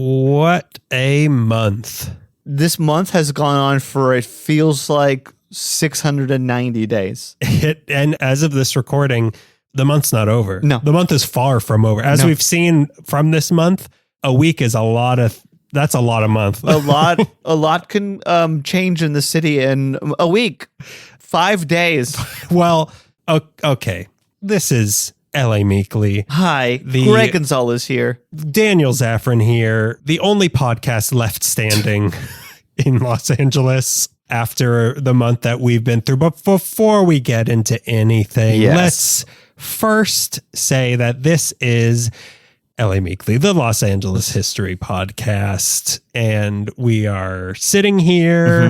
What a month. This month has gone on for, it feels like 690 days. And as of this recording, the month's not over. No. The month is far from over. As we've seen from this month, a week is that's a lot of month. A lot can change in the city in a week. 5 days. Well, okay. This is L.A. Meekly. Hi, Greg Gonzalez here. Daniel Zaffron here. The only podcast left standing in Los Angeles after the month that we've been through. But before we get into anything, let's first say that this is L.A. Meekly, the Los Angeles History Podcast. And we are sitting here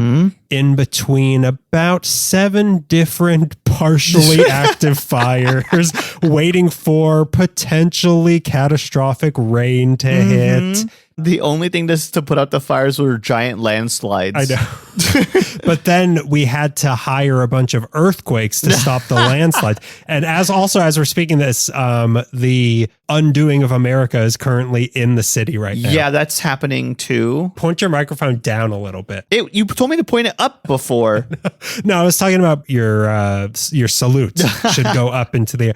in between about 7 different partially active fires, waiting for potentially catastrophic rain to hit. The only thing to put out the fires were giant landslides. I know. But then we had to hire a bunch of earthquakes to stop the landslides. And as we're speaking this, the undoing of America is currently in the city right now. Yeah, that's happening too. Point your microphone down a little bit. You told me to point it up before. No, I was talking about your salute should go up into the air.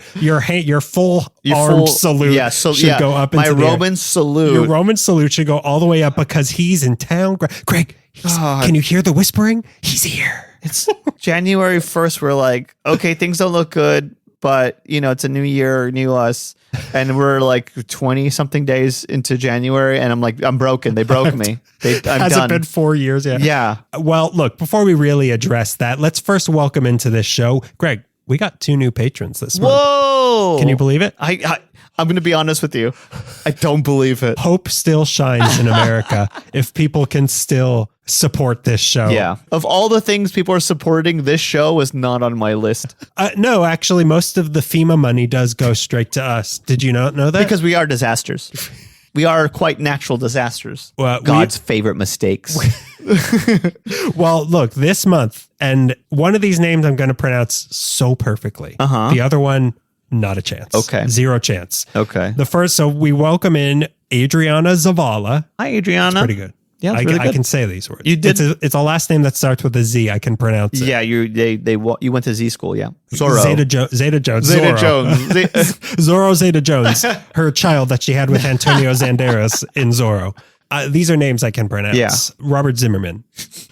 Your full armed salute should go up into the air. My Roman salute. Your Roman salute should go all the way up because he's in town. Greg, can you hear the whispering? He's here. It's January 1st. We're like, okay, things don't look good, but it's a new year, new us. And we're like 20 something days into January. And I'm like, I'm broken. They broke me. I'm Has done. It been 4 years? Yeah. Well, look, before we really address that, let's first welcome into this show, Greg. We got 2 new patrons this month. Whoa. Can you believe it? I'm going to be honest with you. I don't believe it. Hope still shines in America if people can still support this show. Yeah. Of all the things people are supporting, this show is not on my list. No, actually, most of the FEMA money does go straight to us. Did you not know that? Because we are disasters. We are quite natural disasters. Well, God's favorite mistakes. Well, look, this month, and one of these names I'm going to pronounce so perfectly. The other one, not a chance. Okay. 0 chance. Okay. The first, so we welcome in Adriana Zavala. Hi, Adriana. That's pretty good. Yeah, I, really I good. can say these words. You did. It's a last name that starts with a Z. I can pronounce it. Yeah, you went to Z school. Yeah, Zorro. Zeta Jones. Zeta Zorro. Jones. Zorro Zeta Jones. Her child that she had with Antonio Banderas in Zorro. These are names I can pronounce. Yeah. Robert Zimmerman,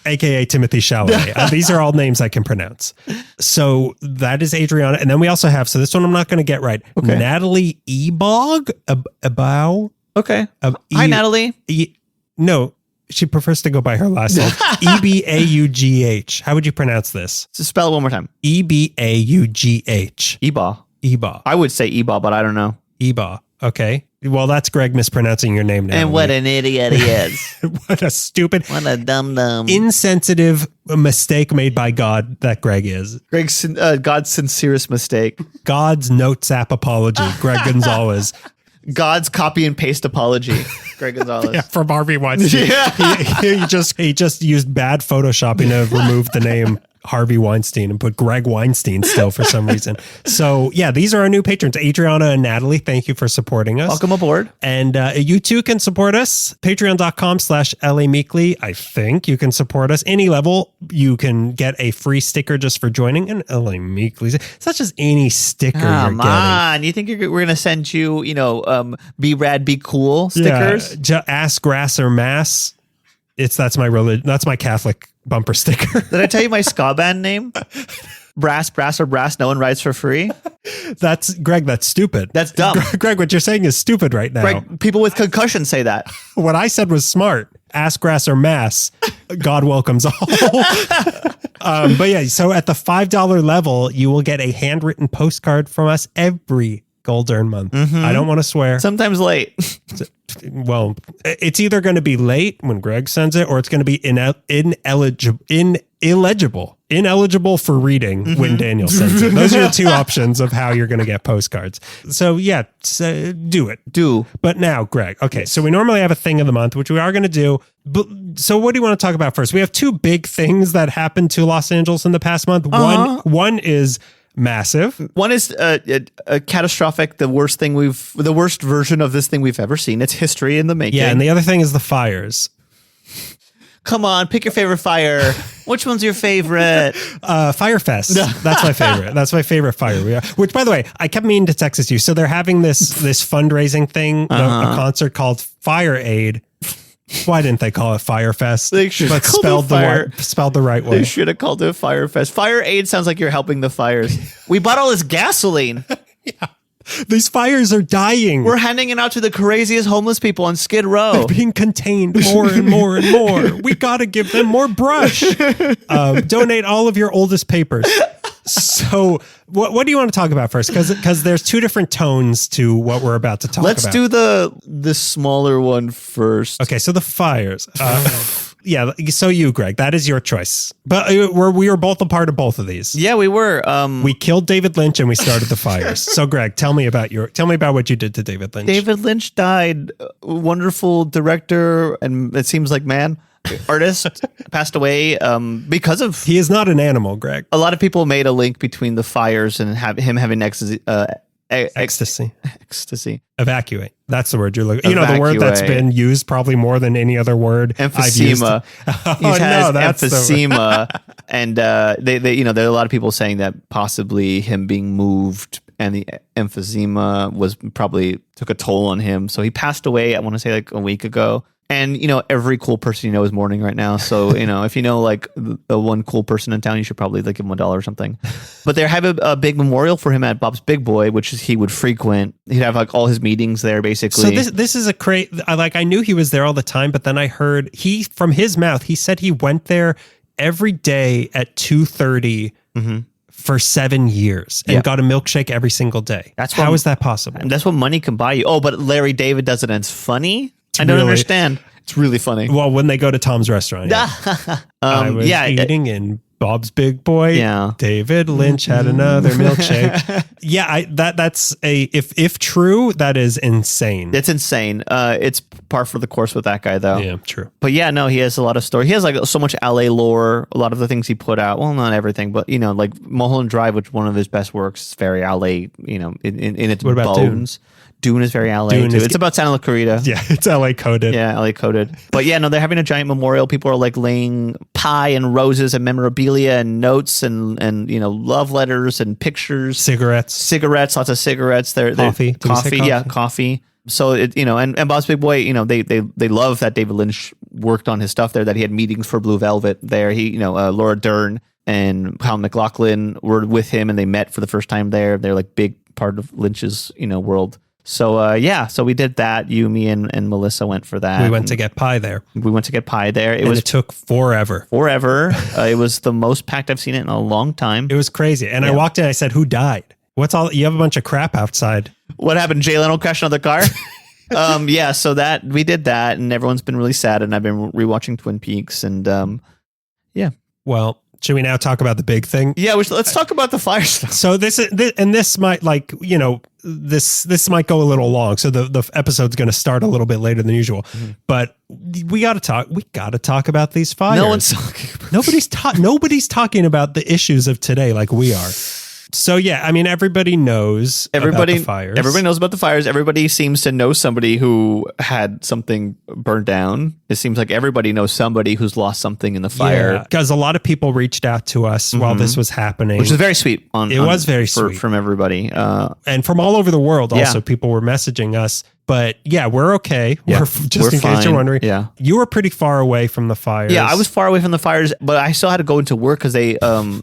a.k.a. Timothy Chalamet. These are all names I can pronounce. So that is Adriana. And then we also have, so this one I'm not going to get right. Okay. Natalie Ebog. About. Okay. Hi, Natalie. No, she prefers to go by her last name. Ebaugh. How would you pronounce this? So spell it one more time. Ebaugh. Eba. Eba. I would say Eba, but I don't know. Eba. Okay. Well, that's Greg mispronouncing your name now. And what an idiot he is. What a stupid. What a dum-dum. Insensitive mistake made by God that Greg is. God's sincerest mistake. God's notes app apology, Greg Gonzalez. God's copy and paste apology, Greg Gonzalez. Yeah, from Harvey Weinstein. he just used bad photoshopping to remove the name Harvey Weinstein and put Greg Weinstein still for some reason. So yeah, these are our new patrons, Adriana and Natalie. Thank you for supporting us. Welcome aboard. And you too can support us. Patreon.com/LA Meekly. I think you can support us any level. You can get a free sticker just for joining an LA Meekly. It's not just any sticker you're getting. Come on. You think we're going to send you, be rad, be cool stickers? Yeah, ass, grass, or mass. That's my religion. That's my Catholic bumper sticker. Did I tell you my ska band name? Brass, or brass. No one rides for free. That's Greg. That's stupid. That's dumb. Greg, what you're saying is stupid right now. Greg, people with concussion say that. What I said was smart. Ass, grass, or mass. God welcomes all. But yeah, so at the $5 level, you will get a handwritten postcard from us every Gold Earn month. I don't want to swear. Sometimes late. Well, it's either going to be late when Greg sends it, or it's going to be ineligible for reading when Daniel sends it. Those are the 2 options of how you're going to get postcards. So yeah, do it. But now, Greg, okay, so we normally have a thing of the month, which we are going to do. But so what do you want to talk about first? We have 2 big things that happened to Los Angeles in the past month. One is Massive. One is a catastrophic, the worst version of this thing we've ever seen. It's history in the making. Yeah, and the other thing is the fires. Come on, pick your favorite fire. Which one's your favorite? Firefest. That's my favorite. That's my favorite fire. Which, by the way, I kept meaning to text you. So they're having this fundraising thing, a concert called Fire Aid. Why didn't they call it Firefest? They should have spelled the right way. They should have called it Firefest. Fire Aid sounds like you're helping the fires. We bought all this gasoline. Yeah. These fires are dying. We're handing it out to the craziest homeless people on Skid Row. They're being contained more and more and more. We got to give them more brush. Donate all of your oldest papers. So what do you want to talk about first? Because there's two different tones to what we're about to talk about. Let's do the smaller one first. Okay, so the fires. Yeah, so you, Greg, that is your choice. But we were both a part of both of these. Yeah, we were. We killed David Lynch and we started the fires. So, Greg, tell me about what you did to David Lynch. David Lynch died. Wonderful director, and it seems like artist passed away because of. He is not an animal, Greg. A lot of people made a link between the fires and him having ecstasy. Evacuate. That's the word you're looking. You know, the word that's been used probably more than any other word. Emphysema. He has emphysema, and they there are a lot of people saying that possibly him being moved and the emphysema was probably took a toll on him. So he passed away. I want to say like a week ago. And, every cool person you know is mourning right now. So, if you know, like, the one cool person in town, you should probably like give him $1 or something. But they have a big memorial for him at Bob's Big Boy, which he would frequent. He'd have like all his meetings there, basically. So this is a I knew he was there all the time, but then I heard from his mouth, he said he went there every day at 2:30 for 7 years and got a milkshake every single day. How is that possible? And that's what money can buy you. Oh, but Larry David does it and it's funny. I don't understand. It's really funny. Well, when they go to Tom's restaurant. I was eating in Bob's Big Boy. Yeah. David Lynch had another milkshake. Yeah, that's if true, that is insane. It's insane. It's par for the course with that guy, though. Yeah, true. But yeah, no, he has a lot of story. He has like so much LA lore. A lot of the things he put out. Well, not everything, but like Mulholland Drive, which one of his best works, is very LA. In its what about bones. Dune is very LA too. It's about Santa Clarita. Yeah, it's LA coded. Yeah, LA coded. But yeah, no, they're having a giant memorial. People are like laying pie and roses and memorabilia and notes and love letters and pictures. Cigarettes, lots of cigarettes. Coffee. Coffee. So and Bob's Big Boy, they love that David Lynch worked on his stuff there. That he had meetings for Blue Velvet there. He Laura Dern and Kyle MacLachlan were with him, and they met for the first time there. They're like big part of Lynch's world. So so we did that. You, me, and Melissa went for that. We went to get pie there. It took forever. It was the most packed I've seen it in a long time. It was crazy. And I walked in, I said, "Who died? You have a bunch of crap outside." What happened? Jay Leno crashed another car? So that we did that, and everyone's been really sad, and I've been rewatching Twin Peaks, and Well, should we now talk about the big thing? Yeah, let's talk about the fire stuff. So this might this might go a little long. So the episode's going to start a little bit later than usual. But we got to talk about these fires. No one's talking about nobody's talking about the issues of today like we are. So yeah, I mean, everybody knows about the fires. Everybody knows about the fires. Everybody seems to know somebody who had something burned down. It seems like everybody knows somebody who's lost something in the fire. Because a lot of people reached out to us while this was happening, which is very sweet. It was very sweet from everybody, and from all over the world. Also, people were messaging us. But yeah, we're okay. Yeah, we're in case you're wondering. Yeah. You were pretty far away from the fires. Yeah, I was far away from the fires, but I still had to go into work because they,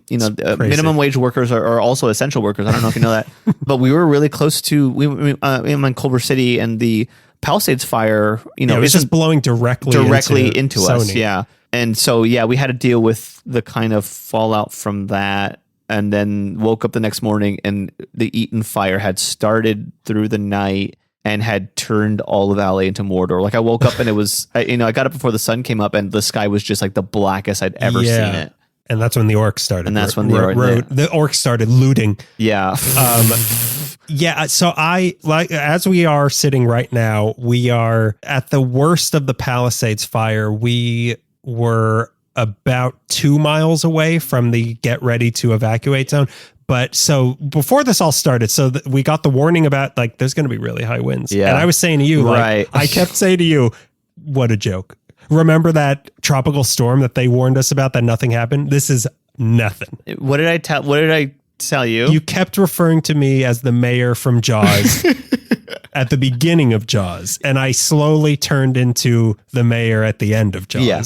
minimum wage workers are also essential workers. I don't know if you know that, but we were really close to, I'm in Culver City, and the Palisades fire, it was just blowing directly into us. Yeah. And so, we had to deal with the kind of fallout from that. And then woke up the next morning and the Eaton fire had started through the night and had turned all of LA into Mordor. Like I woke up and it was, I got up before the sun came up and the sky was just like the blackest I'd ever seen it. And that's when the orcs started. And that's when the orcs started looting. Yeah. So as we are sitting right now, we are at the worst of the Palisades fire. We were about 2 miles away from the get ready to evacuate zone. But so before this all started, so we got the warning about like, there's going to be really high winds. Yeah. And I was saying to you, like, Right. I kept saying to you, what a joke. Remember that tropical storm that they warned us about that nothing happened? This is nothing. What did I tell you? You kept referring to me as the mayor from Jaws at the beginning of Jaws. And I slowly turned into the mayor at the end of Jaws. Yeah.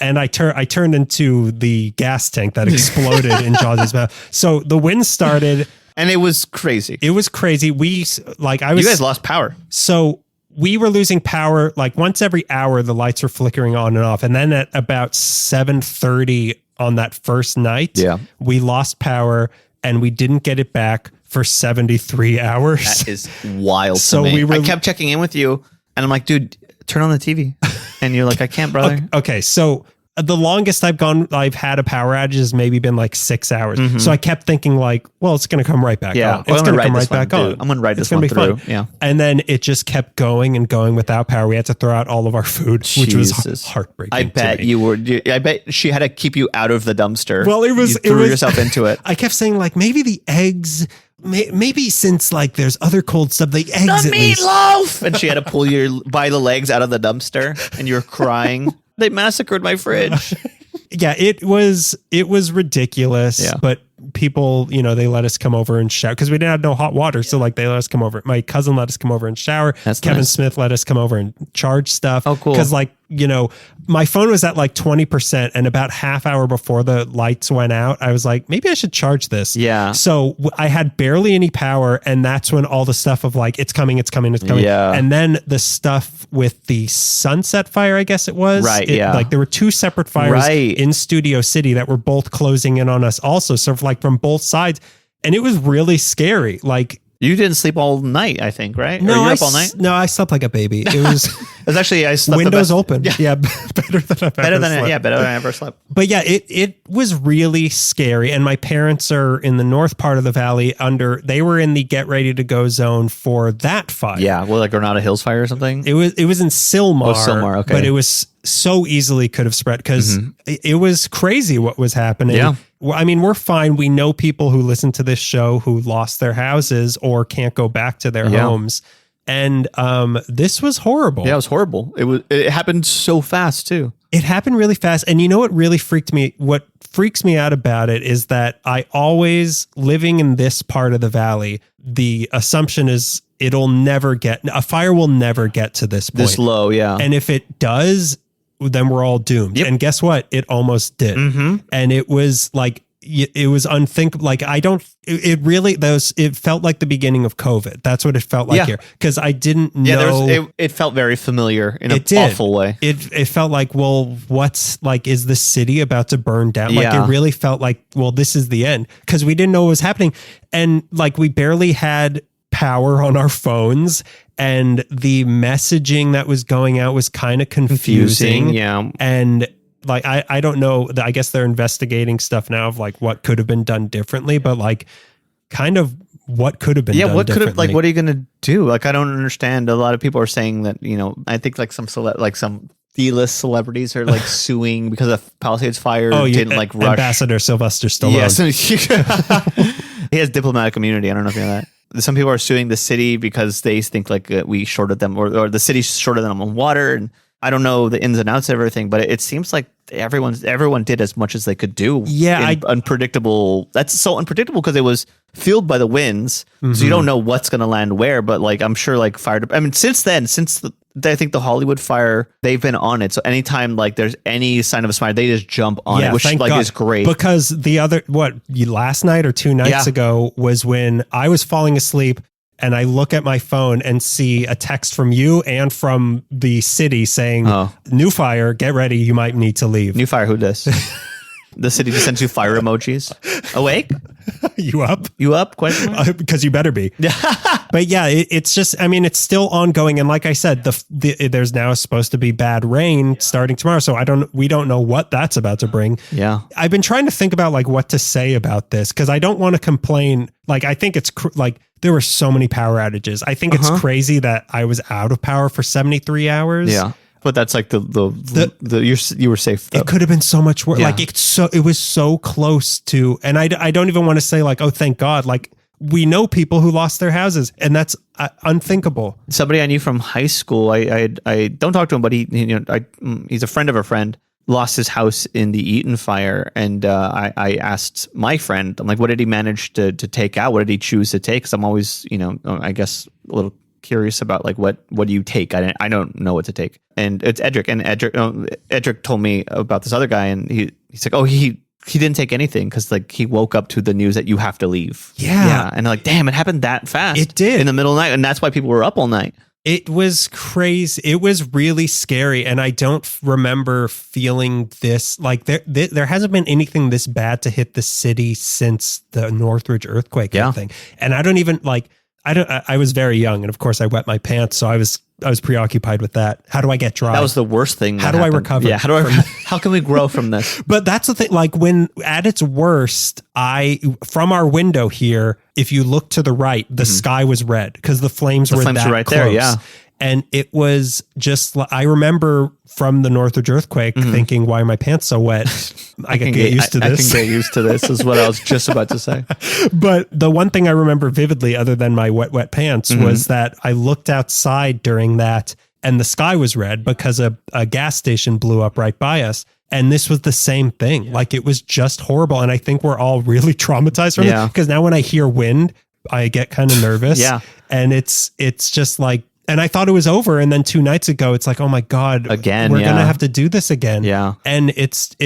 And I turned into the gas tank that exploded in Jaws' mouth. So the wind started. And it was crazy. It was crazy. You guys lost power. So we were losing power like once every hour. The lights were flickering on and off, and then at about 7:30 on that first night, we lost power, and we didn't get it back for 73 hours. That is wild. So to me. I kept checking in with you, and I'm like, dude, turn on the TV, and you're like, I can't, brother. Okay, so the longest I've had a power outage has maybe been like 6 hours. Mm-hmm. So I kept thinking like, well, it's going to come right back on. It's going to come right back on. I'm going to ride this one through. Fun. Yeah. And then it just kept going and going without power. We had to throw out all of our food, which was heartbreaking. I bet you were. I bet she had to keep you out of the dumpster. Well, you threw yourself into it. I kept saying like, maybe the eggs. Maybe since like there's other cold stuff, the eggs. The meatloaf. And she had to pull you by the legs out of the dumpster, and you're crying. They massacred my fridge. Yeah, it was ridiculous. Yeah. But people, they let us come over and shower because we didn't have no hot water. So like they let us come over. My cousin let us come over and shower. That's Kevin nice. Smith let us come over and charge stuff. Oh, cool. Because like, my phone was at like 20%, and about half hour before the lights went out, I was like, maybe I should charge this. Yeah. So I had barely any power, and that's when all the stuff of like, it's coming. Yeah. And then the stuff with the Sunset Fire, I guess it was. Right, Like there were two separate fires in Studio City that were both closing in on us also. So like from both sides. And it was really scary. Like, you didn't sleep all night, I think, right? No, you were up all night? No, I slept like a baby. It was actually, I slept windows open. Yeah, better than I've ever slept. Better than I ever slept. But yeah, it was really scary. And my parents are in the north part of the valley. They were in the get ready to go zone for that fire. Yeah, well, like Granada Hills fire or something. It was in Sylmar. Oh, Sylmar. Okay, but it was so easily could have spread because it was crazy what was happening. Yeah. I mean, we're fine. We know people who listen to this show who lost their houses or can't go back to their homes. And this was horrible. Yeah, it was horrible. It happened so fast too. It happened really fast. And what really what freaks me out about it is that I always, living in this part of the valley, the assumption is a fire will never get to this point. This low, yeah. And if it does, then we're all doomed. Yep. And guess what? It almost did. Mm-hmm. And it was like, it was unthinkable. Like it felt like the beginning of COVID. That's what it felt like here. Cause I didn't know. It felt very familiar in an awful way. It felt like, well, is the city about to burn down? Like it really felt like, well, this is the end. Cause we didn't know what was happening. And like, we barely had power on our phones, and the messaging that was going out was kind of confusing. Yeah. And like, I don't know. I guess they're investigating stuff now of like what could have been done differently, but like kind of what could have been done differently. Like, what are you going to do? Like, I don't understand. A lot of people are saying that, I think like some D-list celebrities are like suing because of Palisades fire. Didn't like rush. Ambassador Sylvester Stallone. Yes. He has diplomatic immunity. I don't know if you know that. Some people are suing the city because they think like we shorted them or the city shorted them on water. And I don't know the ins and outs of everything, but it seems like everyone did as much as they could do. Yeah. Unpredictable. That's so unpredictable because it was fueled by the winds. Mm-hmm. So you don't know what's going to land where, but like, I'm sure like since I think the Hollywood fire, they've been on it. So anytime like there's any sign of a fire, they just jump on it, which like God. Is great. Because last night or 2 nights ago was when I was falling asleep and I look at my phone and see a text from you and from the city saying, new fire, get ready. You might need to leave. New fire. Who does? The city just sends you fire emojis. Awake? You up? You up? Question mark? Because you better be. But yeah, it's just, it's still ongoing. And like I said, there's now supposed to be bad rain starting tomorrow. So we don't know what that's about to bring. Yeah. I've been trying to think about like what to say about this because I don't want to complain. Like, I think it's there were so many power outages. I think it's crazy that I was out of power for 73 hours. Yeah. But that's like you were safe though. It could have been so much worse. Yeah. Like it was so close to, and I don't even want to say like, oh, thank God. Like we know people who lost their houses, and that's unthinkable. Somebody I knew from high school, I don't talk to him, but he's a friend of a friend, lost his house in the Eaton fire. And I asked my friend, I'm like, what did he manage to take out? What did he choose to take? Because I'm always, I guess a little curious about like what do you take? I don't know what to take. And it's Edric, and Edric told me about this other guy, and he's like, oh, he didn't take anything because like he woke up to the news that you have to leave. Yeah. And like, damn, it happened that fast. It did. In the middle of the night, and that's why people were up all night. It was crazy. It was really scary, and I don't remember feeling this like there hasn't been anything this bad to hit the city since the Northridge earthquake. I think, and I don't even like. I was very young, and of course I wet my pants, so I was preoccupied with that. How do I get dry? That was the worst thing. How do I recover? Yeah. How can we grow from this? But that's the thing. Like when at its worst, from our window here, if you look to the right, the sky was red because the flames were that right close. there. Yeah. And it was just, I remember from the Northridge earthquake thinking, why are my pants so wet? I can get used to this. I can get used to this is what I was just about to say. But the one thing I remember vividly, other than my wet pants, was that I looked outside during that and the sky was red because a gas station blew up right by us. And this was the same thing. Yeah. Like it was just horrible. And I think we're all really traumatized from it because now when I hear wind, I get kind of nervous. Yeah. And it's just like, and I thought it was over. And then 2 nights ago, it's like, oh my God, again, we're going to have to do this again. Yeah. And it's,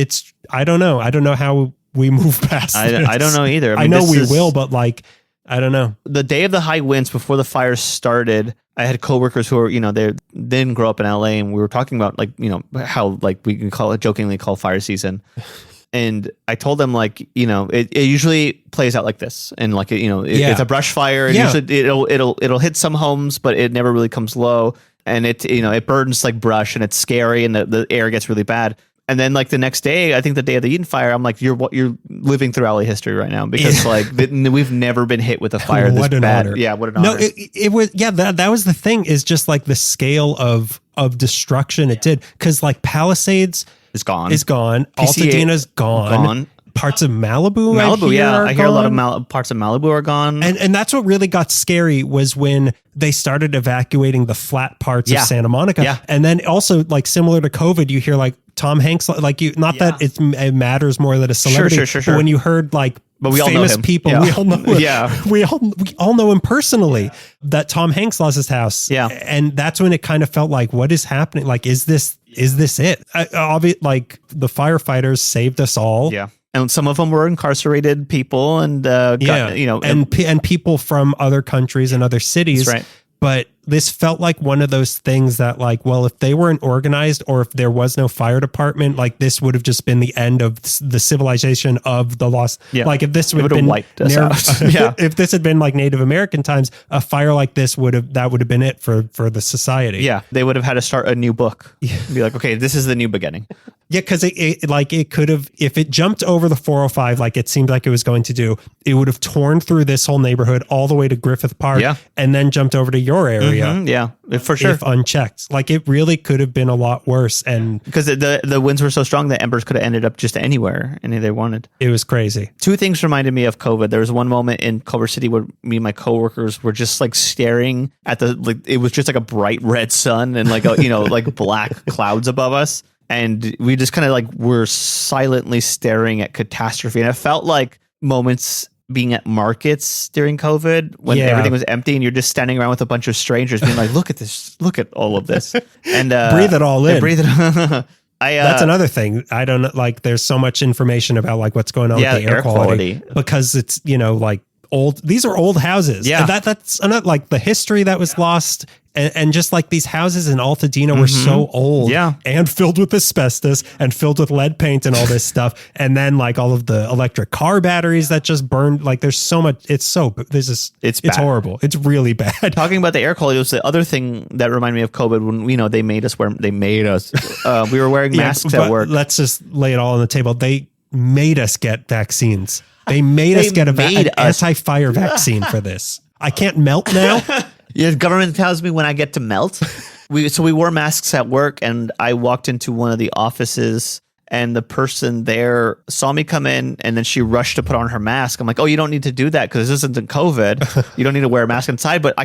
I don't know. I don't know how we move past this. I don't know either. I know we will, but like, I don't know. The day of the high winds before the fire started, I had coworkers who were, they didn't grow up in LA, and we were talking about like, how like we can jokingly call fire season. And I told them like, it usually plays out like this, and like, it's a brush fire, and usually it'll hit some homes, but it never really comes low, and it burns like brush, and it's scary, and the air gets really bad. And then like the next day, I think the day of the Eden fire, I'm like, you're living through LA history right now, because like we've never been hit with a fire this bad. Honor. Yeah, what an honor. No, it was that was the thing, is just like the scale of destruction it did, because like Palisades is gone. Altadena's gone. Parts of Malibu, I hear a lot of parts of Malibu are gone. And that's what really got scary, was when they started evacuating the flat parts of Santa Monica. Yeah. And then also like similar to COVID, you hear like Tom Hanks, like that it matters more that a celebrity, sure. but when you heard like but we all famous know him. people, we all know we all know him personally, that Tom Hanks lost his house. Yeah. And that's when it kind of felt like, what is happening? Like, is this it? Like the firefighters saved us all. Yeah. And some of them were incarcerated people, and and people from other countries and other cities. That's right. But this felt like one of those things that like, well, if they weren't organized, or if there was no fire department, like this would have just been the end of the civilization of the lost. Yeah. Like if this would have been wiped us out. If this had been like Native American times, a fire like this would have been it for the society. Yeah. They would have had to start a new book. Be like, okay, this is the new beginning. Yeah, because it could have, if it jumped over the 405 like it seemed like it was going to do, it would have torn through this whole neighborhood all the way to Griffith Park, and then jumped over to your area. Mm-hmm, yeah, for sure. If unchecked, like it really could have been a lot worse, and because the winds were so strong, the embers could have ended up just anywhere they wanted. It was crazy. 2 things reminded me of COVID. There was one moment in Culver City where me and my coworkers were just like staring at it was just like a bright red sun and like like black clouds above us. And we just kind of like were silently staring at catastrophe. And it felt like moments being at markets during COVID when everything was empty and you're just standing around with a bunch of strangers being like, look at this, look at all of this. And breathe it all in. Breathe it. That's another thing. I don't know, like there's so much information about like what's going on with the air quality because it's, like these are old houses. Yeah. And that's another, like the history that was lost. And just like these houses in Altadena were so old and filled with asbestos and filled with lead paint and all this stuff. And then like all of the electric car batteries that just burned, like there's so much, it's horrible. It's really bad. Talking about the air quality was the other thing that reminded me of COVID when, they made us, we were wearing masks at work. Let's just lay it all on the table. They made us get vaccines. They made us get an anti-fire vaccine for this. I can't melt now. The government tells me when I get to melt. we wore masks at work, and I walked into one of the offices, and the person there saw me come in, and then she rushed to put on her mask. I'm like, oh, you don't need to do that because this isn't COVID. You don't need to wear a mask inside. But I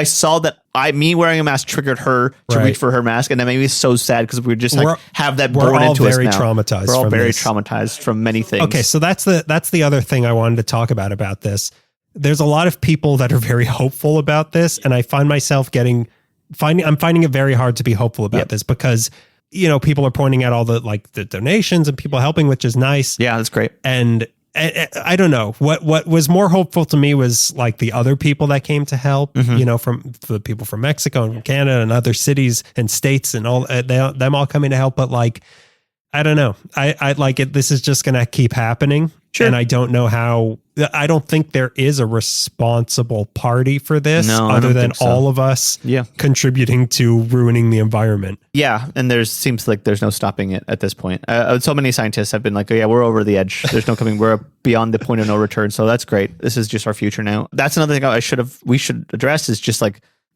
saw that me wearing a mask triggered her to reach for her mask, and that made me so sad because we just have that born into us now. We're all very traumatized from many things. Okay, so that's the other thing I wanted to talk about this. There's a lot of people that are very hopeful about this, and I find myself I'm finding it very hard to be hopeful about this because people are pointing out all the donations and people helping, which is nice. Yeah, that's great. And I don't know what was more hopeful to me was like the other people that came to help, from the people from Mexico and from Canada and other cities and states and all them all coming to help. But I don't know. I like it. This is just going to keep happening. Sure. And I don't know how. I don't think there is a responsible party for this other than all of us contributing to ruining the environment. Yeah. And seems like there's no stopping it at this point. So many scientists have been like, oh, yeah, we're over the edge. There's no coming. We're beyond the point of no return. So that's great. This is just our future now. That's another thing we should address is just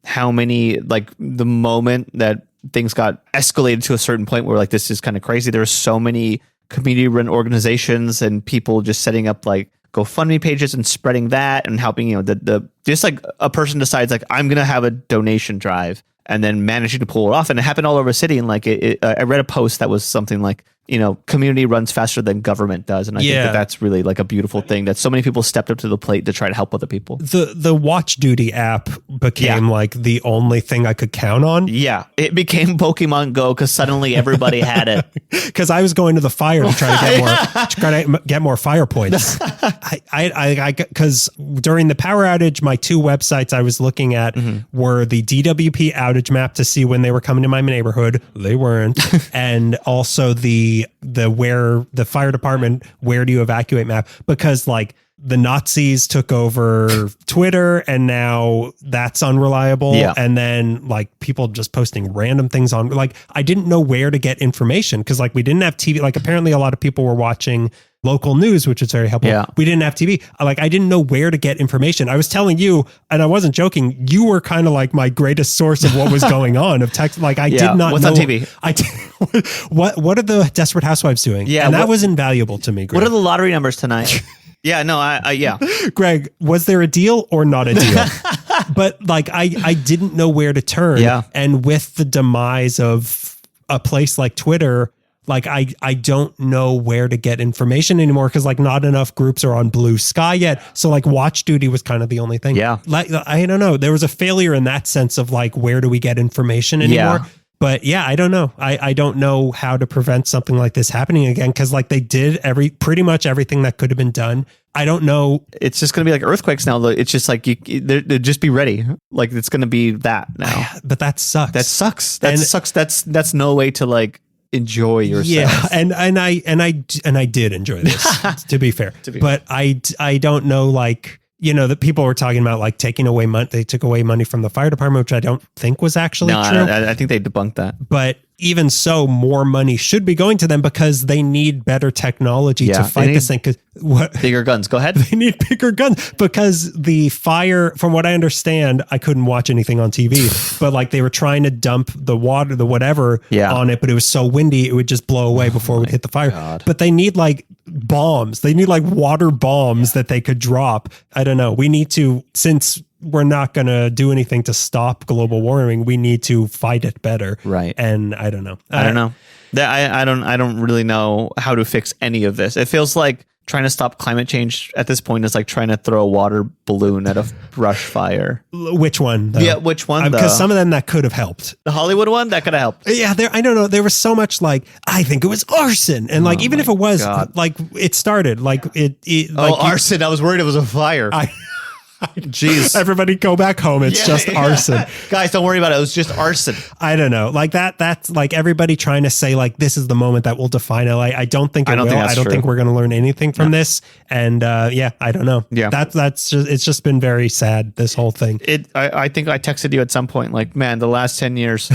how many, the moment that things got escalated to a certain point where this is kind of crazy. There are so many community-run organizations and people just setting up GoFundMe pages and spreading that and helping, just a person decides I'm going to have a donation drive and then managing to pull it off. And it happened all over the city. And I read a post that was something community runs faster than government does. And I think that's really a beautiful thing that so many people stepped up to the plate to try to help other people. The Watch Duty app became the only thing I could count on. Yeah. It became Pokemon Go because suddenly everybody had it. Because I was going to the fire to try to get more fire points. Because during the power outage, my two websites I was looking at were the DWP outage map to see when they were coming to my neighborhood. They weren't. And also the where the fire department, where do you evacuate map? Because the Nazis took over Twitter and now that's unreliable. Yeah. And then people just posting random things on, I didn't know where to get information because we didn't have TV. Apparently a lot of people were watching local news, which is very helpful. Yeah. We didn't have TV. I didn't know where to get information. I was telling you, and I wasn't joking, you were kind of my greatest source of what was going on of text. I did not What's know. On TV? What are the Desperate Housewives doing? Yeah. And that was invaluable to me, Greg. What are the lottery numbers tonight? Yeah, no, yeah. Greg, was there a deal or not a deal? But I didn't know where to turn. Yeah. And with the demise of a place like Twitter, I don't know where to get information anymore because not enough groups are on Blue Sky yet. So Watch Duty was kind of the only thing. Yeah. I don't know. There was a failure in that sense of where do we get information anymore? Yeah. But yeah, I don't know. I don't know how to prevent something like this happening again because they did pretty much everything that could have been done. I don't know. It's just going to be earthquakes now. It's just just be ready. It's going to be that now. But that sucks. That sucks. That sucks. That's no way to enjoy yourself. Yeah, and I did enjoy this. To be fair, but I don't know that people were talking about taking away money. They took away money from the fire department, which I don't think was actually true. I think they debunked that. But even so, more money should be going to them because they need better technology to fight this thing. Bigger guns. Go ahead. They need bigger guns because the fire, from what I understand, I couldn't watch anything on TV, but they were trying to dump the water, the whatever on it, but it was so windy, it would just blow away before it would hit the fire. God. But they need bombs. They need water bombs that they could drop. I don't know. We need to, since we're not going to do anything to stop global warming, we need to fight it better. Right. And I don't know. I don't know. I don't really know how to fix any of this. It feels like trying to stop climate change at this point is trying to throw a water balloon at a brush fire. Which one? Though? Yeah, which one? Because some of them that could have helped. The Hollywood one that could have helped. Yeah, I don't know. There was so much I think it was arson, and even if it was, it started arson. I was worried it was a fire. Jeez. Everybody go back home. It's just arson. Guys, don't worry about it. It was just arson. I don't know. That's everybody trying to say this is the moment that will define LA. I don't think it will. I don't think we're going to learn anything from this. And I don't know. Yeah. That's just, it's just been very sad, this whole thing. I think I texted you at some point, man, the last 10 years,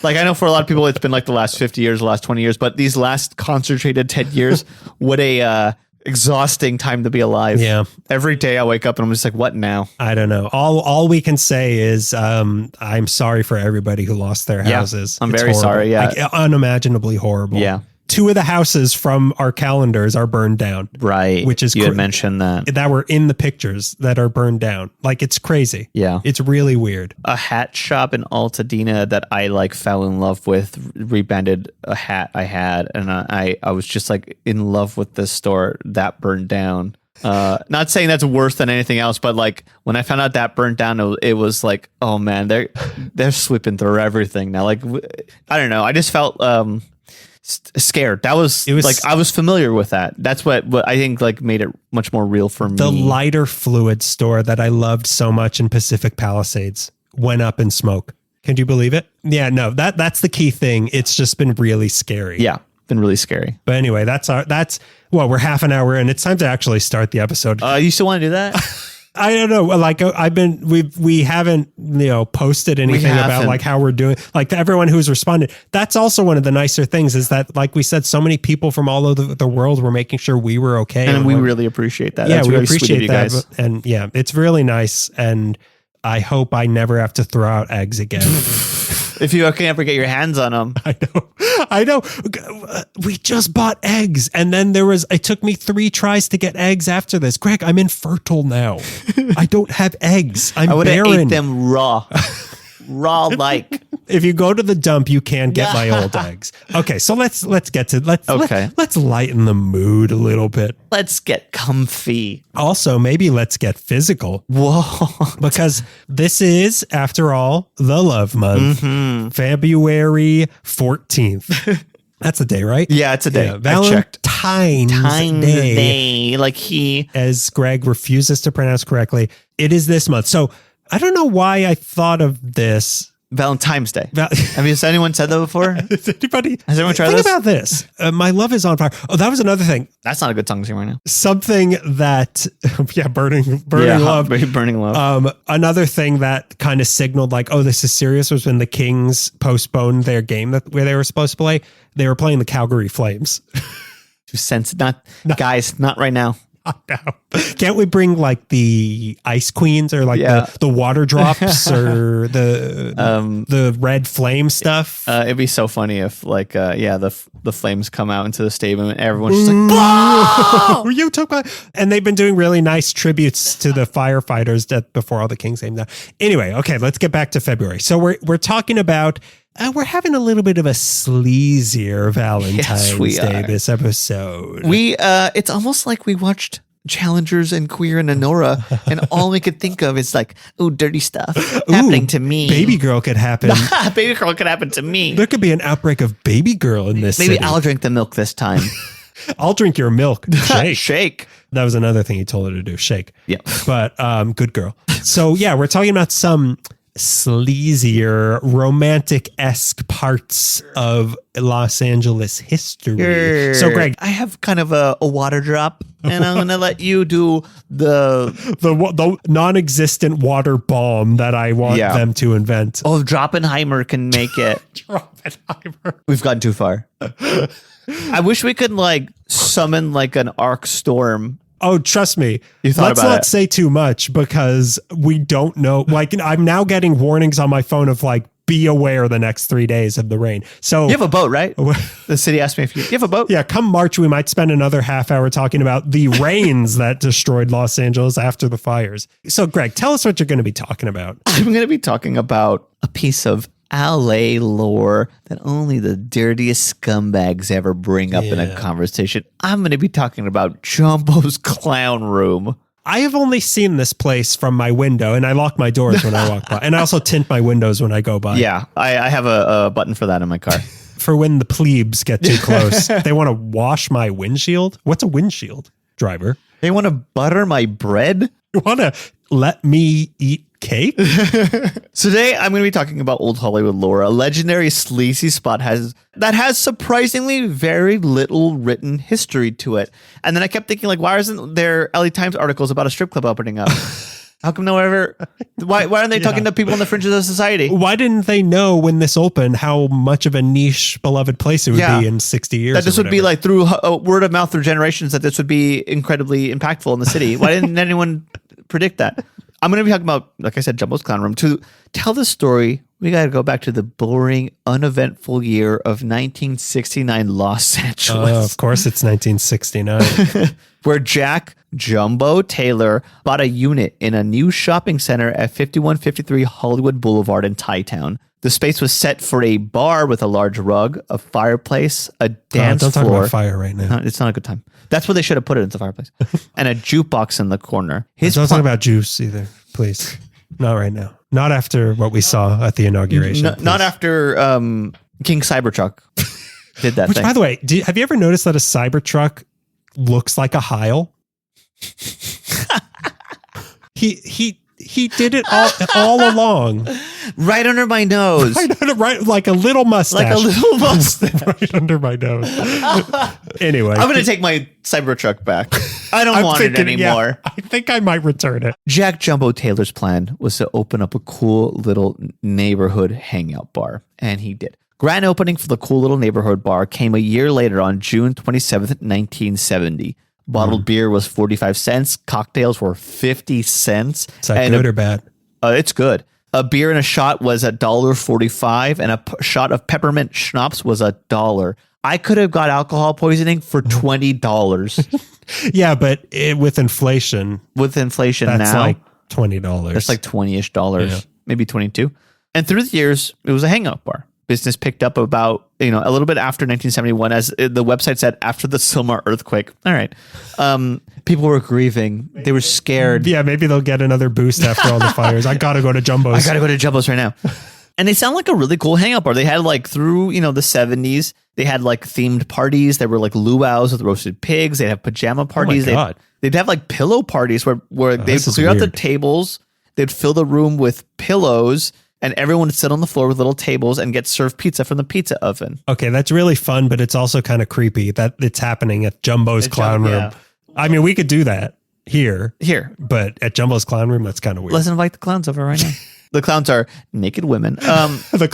I know for a lot of people, it's been the last 50 years, the last 20 years, but these last concentrated 10 years, what a exhausting time to be alive. Yeah. Every day I wake up and I'm just like, what now? I don't know. All we can say is I'm sorry for everybody who lost their houses. I'm It's very horrible. sorry. Yeah. Like, unimaginably horrible. Yeah. 2 of the houses from our calendars are burned down. Right. Which is you had mentioned that were in the pictures that are burned down. Like, it's crazy. Yeah. It's really weird. A hat shop in Altadena that I like fell in love with rebranded a hat I had, and I was just like in love with this store that burned down. Not saying that's worse than anything else, but like when I found out that burnt down, it was like, oh man, they're sweeping through everything now. Like, I don't know. I just felt scared. It was like I was familiar with that. That's what I think like made it much more real for me. The lighter fluid store that I loved so much in Pacific Palisades went up in smoke. Can you believe it? Yeah, no, that's the key thing. It's just been really scary. Yeah, been really scary. But anyway, we're half an hour in. It's time to actually start the episode. You still want to do that? I don't know. Like we haven't, posted anything about like how we're doing. Like to everyone who's responded. That's also one of the nicer things is that, like we said, so many people from all over the world were making sure we were okay. And we really appreciate that. Yeah, that's we really appreciate sweet of you that. guys. And yeah, it's really nice. And I hope I never have to throw out eggs again. If you can ever get your hands on them. I know. We just bought eggs. And then it took me 3 tries to get eggs after this. Greg, I'm infertile now. I don't have eggs. I would have barren. ate them raw. Raw like. If you go to the dump, you can get my old eggs. Okay, so let's lighten the mood a little bit. Let's get comfy. Also, maybe let's get physical. Whoa. Because this is, after all, the love month. Mm-hmm. February 14th. That's the day, right? Yeah, it's a day. Yeah, Valentine's Day. Like as Greg refuses to pronounce correctly, it is this month. So I don't know why I thought of this. Valentine's Day. Has anyone said that before? Has anyone tried Think this? about this. My love is on fire. Oh, that was another thing. That's not a good song to sing right now. Something that, burning love. Burning love. Another thing that kind of signaled like, oh, this is serious was when the Kings postponed their game where they were supposed to play. They were playing the Calgary Flames. 2 cents. Guys, not right now. No. Can't we bring like the ice queens or like the water drops or the red flame stuff? It'd be so funny if like the flames come out into the stadium and everyone's just like, whoa! You took my, and they've been doing really nice tributes to the firefighters before all the Kings came down. Anyway, okay, let's get back to February. So we're talking about. We're having a little bit of a sleazier Valentine's Day this episode. It's almost like we watched Challengers and Queer and Honora, and all we could think of is like, oh, dirty stuff happening to me. Baby girl could happen. Baby girl could happen to me. There could be an outbreak of baby girl in this Maybe city. I'll drink the milk this time. I'll drink your milk. Shake. That was another thing he told her to do. Shake. Yeah. But good girl. So yeah, we're talking about some sleazier, romantic-esque parts of Los Angeles history. So, Greg, I have kind of a water drop, and I'm going to let you do the non-existent water bomb that I want them to invent. Oh, Droppenheimer can make it. Droppenheimer. We've gone too far. I wish we could like summon like an arc storm. Oh, trust me. Let's not say too much because we don't know. Like, I'm now getting warnings on my phone of like, be aware the next 3 days of the rain. So you have a boat, right? The city asked me if you have a boat. Yeah, come March, we might spend another half hour talking about the rains that destroyed Los Angeles after the fires. So, Greg, tell us what you're going to be talking about. I'm going to be talking about a piece of LA lore that only the dirtiest scumbags ever bring up in a conversation. I'm going to be talking about Jumbo's Clown Room. I have only seen this place from my window, and I lock my doors when I walk by. And I also tint my windows when I go by. Yeah, I have a button for that in my car. For when the plebes get too close. They want to wash my windshield? What's a windshield, driver? They want to butter my bread? You want to let me eat cake? Today, I'm going to be talking about Old Hollywood lore, a legendary sleazy spot that has surprisingly very little written history to it. And then I kept thinking, like, why isn't there LA Times articles about a strip club opening up? How come no one ever? Why aren't they talking to people on the fringes of society? Why didn't they know when this opened how much of a niche, beloved place it would be in 60 years? That this would be like through word of mouth through generations, that this would be incredibly impactful in the city. Why didn't anyone predict that? I'm going to be talking about, like I said, Jumbo's Clown Room. To tell the story, we got to go back to the boring, uneventful year of 1969 Los Angeles. Of course, it's 1969. Where Jack Jumbo Taylor bought a unit in a new shopping center at 5153 Hollywood Boulevard in Thai-Town. The space was set for a bar with a large rug, a fireplace, a dance don't floor. talk about fire right now. It's not a good time. That's where they should have put it, into the fireplace. And a jukebox in the corner. Don't talk about juice either, please. Not right now. Not after what we saw at the inauguration. Not after King Cybertruck did that thing. By the way, have you ever noticed that a Cybertruck looks like a Heil? He did it all along. Right under my nose. Right, like a little mustache. Like a little mustache. Right under my nose. Anyway. I'm going to take my Cybertruck back. I don't want it anymore. Yeah, I think I might return it. Jack Jumbo Taylor's plan was to open up a cool little neighborhood hangout bar. And he did. Grand opening for the cool little neighborhood bar came a year later on June 27th, 1970. Bottled beer was 45 cents. Cocktails were 50 cents. Is that good or bad? It's good. A beer and a shot was $1.45, and a shot of peppermint schnapps was $1. I could have got alcohol poisoning for $20. Yeah, but with inflation. With inflation that's now. Like $20. That's like $20-ish, maybe 22. And through the years, it was a hangout bar. Business picked up about, a little bit after 1971, as the website said, after the Sylmar earthquake. All right. People were grieving. They were scared. Yeah, maybe they'll get another boost after all the fires. I got to go to Jumbo's. I got to go to Jumbo's right now. And they sound like a really cool hangout bar. They had like through, the 70s, they had like themed parties. There were like luau's with roasted pigs. They'd have pajama parties. Oh my God. They'd have like pillow parties where they'd clear out the tables. They'd fill the room with pillows. And everyone would sit on the floor with little tables and get served pizza from the pizza oven. Okay, that's really fun, but it's also kind of creepy that it's happening at Jumbo's Clown Room. Yeah. I mean, we could do that here, but at Jumbo's Clown Room, that's kind of weird. Let's invite the clowns over right now. The clowns are naked women. The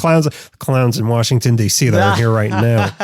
clowns in Washington, D.C. that are here right now.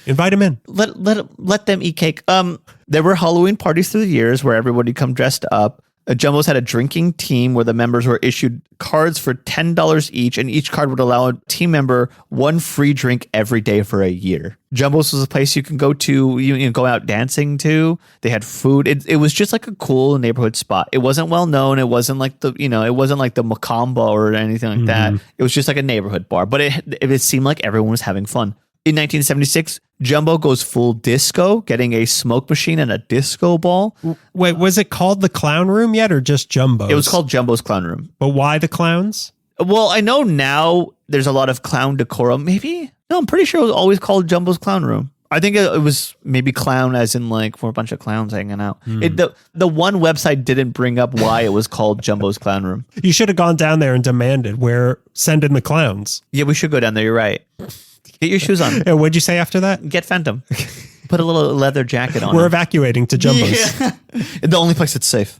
Invite them in. Let them eat cake. There were Halloween parties through the years where everybody come dressed up. Jumbo's had a drinking team where the members were issued cards for $10 each, and each card would allow a team member one free drink every day for a year. Jumbo's was a place you can go to, you go out dancing to. They had food. It was just like a cool neighborhood spot. It wasn't well known. It wasn't like the Macamba or anything like that. It was just like a neighborhood bar, but it seemed like everyone was having fun. In 1976, Jumbo goes full disco, getting a smoke machine and a disco ball. Wait, was it called the Clown Room yet or just Jumbo's? It was called Jumbo's Clown Room. But why the clowns? Well, I know now there's a lot of clown decorum. Maybe? No, I'm pretty sure it was always called Jumbo's Clown Room. I think it was maybe clown as in like for a bunch of clowns hanging out. The one website didn't bring up why it was called Jumbo's Clown Room. You should have gone down there and demanded send in the clowns. Yeah, we should go down there. You're right. Get your shoes on. What'd you say after that? Get Phantom. Put a little leather jacket on. We're evacuating to Jumbo's. Yeah. The only place that's safe.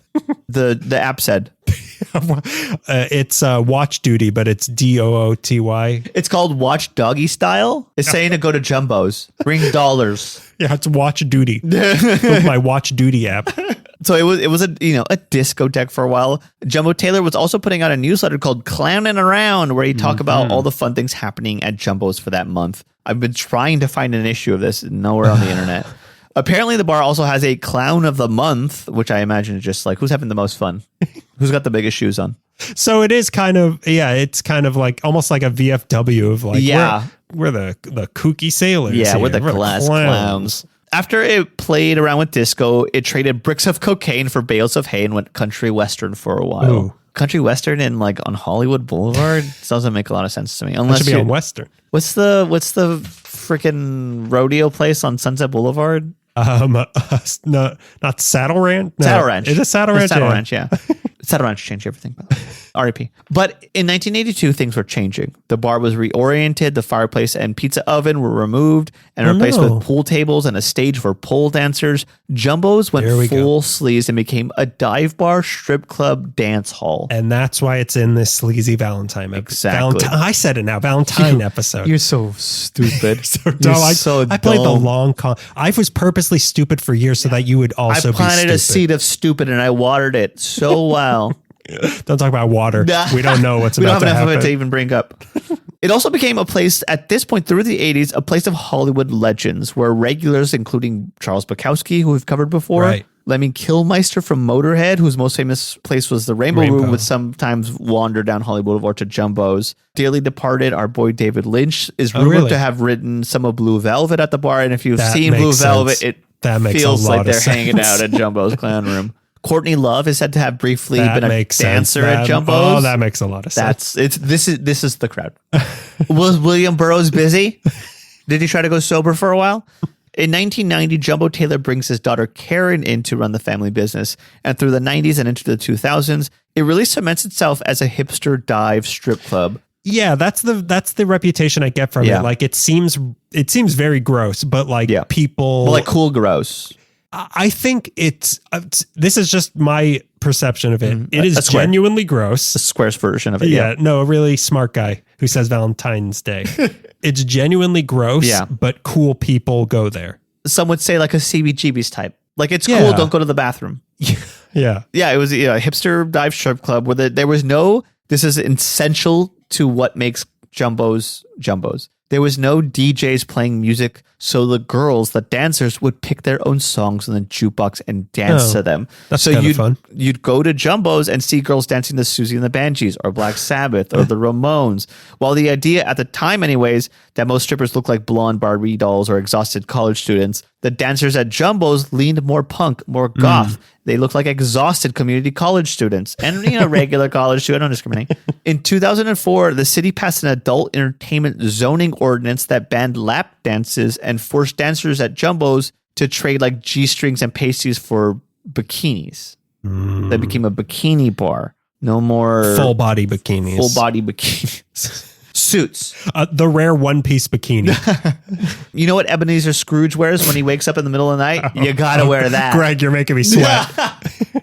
The app said. It's watch duty, but it's DOOTY. It's called Watch Doggy Style. It's saying to go to Jumbo's. Bring dollars. Yeah, it's watch duty. With my watch duty app. So it was a discotheque for a while. Jumbo Taylor was also putting out a newsletter called Clownin' Around, where he talk about all the fun things happening at Jumbo's for that month. I've been trying to find an issue of this nowhere on the internet. Apparently, the bar also has a Clown of the Month, which I imagine is just like who's having the most fun, who's got the biggest shoes on. So it is kind of like almost like a VFW of like we're the kooky sailors. Yeah, here. we're the class clowns. After it played around with disco, it traded bricks of cocaine for bales of hay and went country western for a while. Ooh. Country western in like on Hollywood Boulevard doesn't make a lot of sense to me. Unless should be on Western. What's the freaking rodeo place on Sunset Boulevard? Not Saddle Ranch. No, Saddle Ranch. It is Saddle Ranch. Saddle Ranch. Yeah. Saddle Ranch changed everything. R.I.P. But in 1982, things were changing. The bar was reoriented. The fireplace and pizza oven were removed and replaced with pool tables and a stage for pole dancers. Jumbo's went full sleaze and became a dive bar, strip club, dance hall. And that's why it's in this sleazy Valentine episode. Exactly. I said it now. Valentine episode. You're so stupid. So dumb. I played the long con. I was purposely stupid for years so that you would also be stupid. I planted a seed of stupid and I watered it so well. Don't talk about water. We don't know what's about to happen. We don't have enough of it to even bring up. It also became a place, at this point through the 80s, a place of Hollywood legends where regulars, including Charles Bukowski, who we've covered before, Lemmy Kilmister from Motorhead, whose most famous place was the Rainbow Room, would sometimes wander down Hollywood Boulevard to Jumbo's. Dearly departed, our boy David Lynch is rumored to have written some of Blue Velvet at the bar. And if you've seen Blue Velvet, it feels like they're hanging out at Jumbo's Clown Room. Courtney Love is said to have briefly been a dancer at Jumbo's. Oh, that makes a lot of sense. This is the crowd. Was William Burroughs busy? Did he try to go sober for a while? In 1990, Jumbo Taylor brings his daughter Karen in to run the family business. And through the 90s and into the 2000s, it really cements itself as a hipster dive strip club. Yeah, that's the reputation I get from it. Like it seems very gross, but like people like cool gross. I think it's this is just my perception of it. It is genuinely gross. The square's version of it. Yeah, no, a really smart guy who says Valentine's Day. It's genuinely gross, but cool people go there. Some would say like a CBGB's type. Like it's cool, don't go to the bathroom. Yeah. Yeah, it was a hipster dive strip club where there was no, this is essential to what makes Jumbo's. There was no DJs playing music, so the girls, the dancers, would pick their own songs on the jukebox and dance to them. That's kind of fun. You'd go to Jumbo's and see girls dancing to Susie and the Banshees or Black Sabbath or the Ramones. While the idea at the time, anyways, that most strippers look like blonde Barbie dolls or exhausted college students, the dancers at Jumbo's leaned more punk, more goth. They looked like exhausted community college students and, regular college students. Don't discriminate. In 2004, the city passed an adult entertainment zoning ordinance that banned lap dances and forced dancers at Jumbo's to trade like G-strings and pasties for bikinis. That became a bikini bar. No more full body bikinis. Suits. The rare one-piece bikini. You know what Ebenezer Scrooge wears when he wakes up in the middle of the night? You gotta wear that. Greg, you're making me sweat.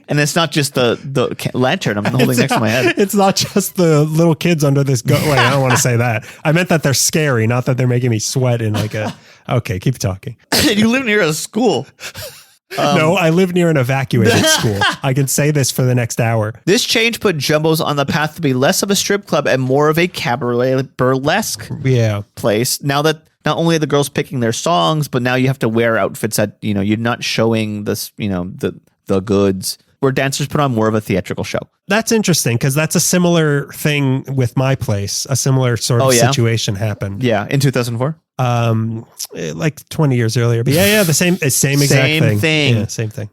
And it's not just the lantern I'm holding next to my head. It's not just the little kids under this. Wait, I don't want to say that. I meant that they're scary, not that they're making me sweat in like a... Okay, keep talking. You live near a school. No, I live near an evacuated school. I can say this for the next hour. This change put Jumbo's on the path to be less of a strip club and more of a cabaret burlesque place. Now that not only are the girls picking their songs, but now you have to wear outfits that, you're not showing this, the goods. Where dancers put on more of a theatrical show. That's interesting because that's a similar thing with my place. A similar sort of situation happened. Yeah, in 2004. Like 20 years earlier. But the same exact thing. Yeah, same thing.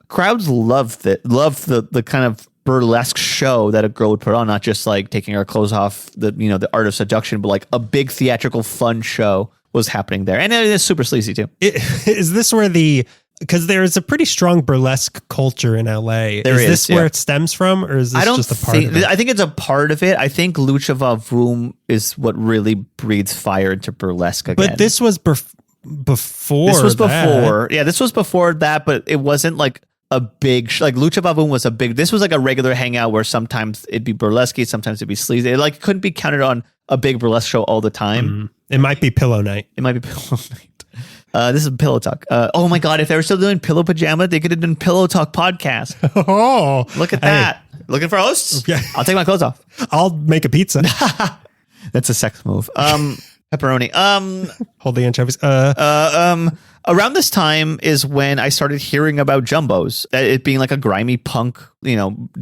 Crowds loved the kind of burlesque show that a girl would put on, not just like taking her clothes off, the art of seduction, but like a big theatrical fun show was happening there. And it is super sleazy too. Is this where because there is a pretty strong burlesque culture in LA. Is this where it stems from, or is this just a part of it? I think it's a part of it. I think Lucha Vavoom is what really breathes fire into burlesque again. But this was before. This was before. Yeah, this was before that, but it wasn't like a big... like Lucha Vavoom was a big... This was like a regular hangout where sometimes it'd be burlesque, sometimes it'd be sleazy. It like couldn't be counted on a big burlesque show all the time. It might be Pillow Night. This is Pillow Talk. Oh my God, if they were still doing Pillow Pajama, they could have done Pillow Talk podcast. Oh, look at that. Looking for hosts? Yeah. I'll take my clothes off. I'll make a pizza. That's a sex move. Pepperoni. Hold the anchovies. Around this time is when I started hearing about Jumbo's, it being like a grimy punk,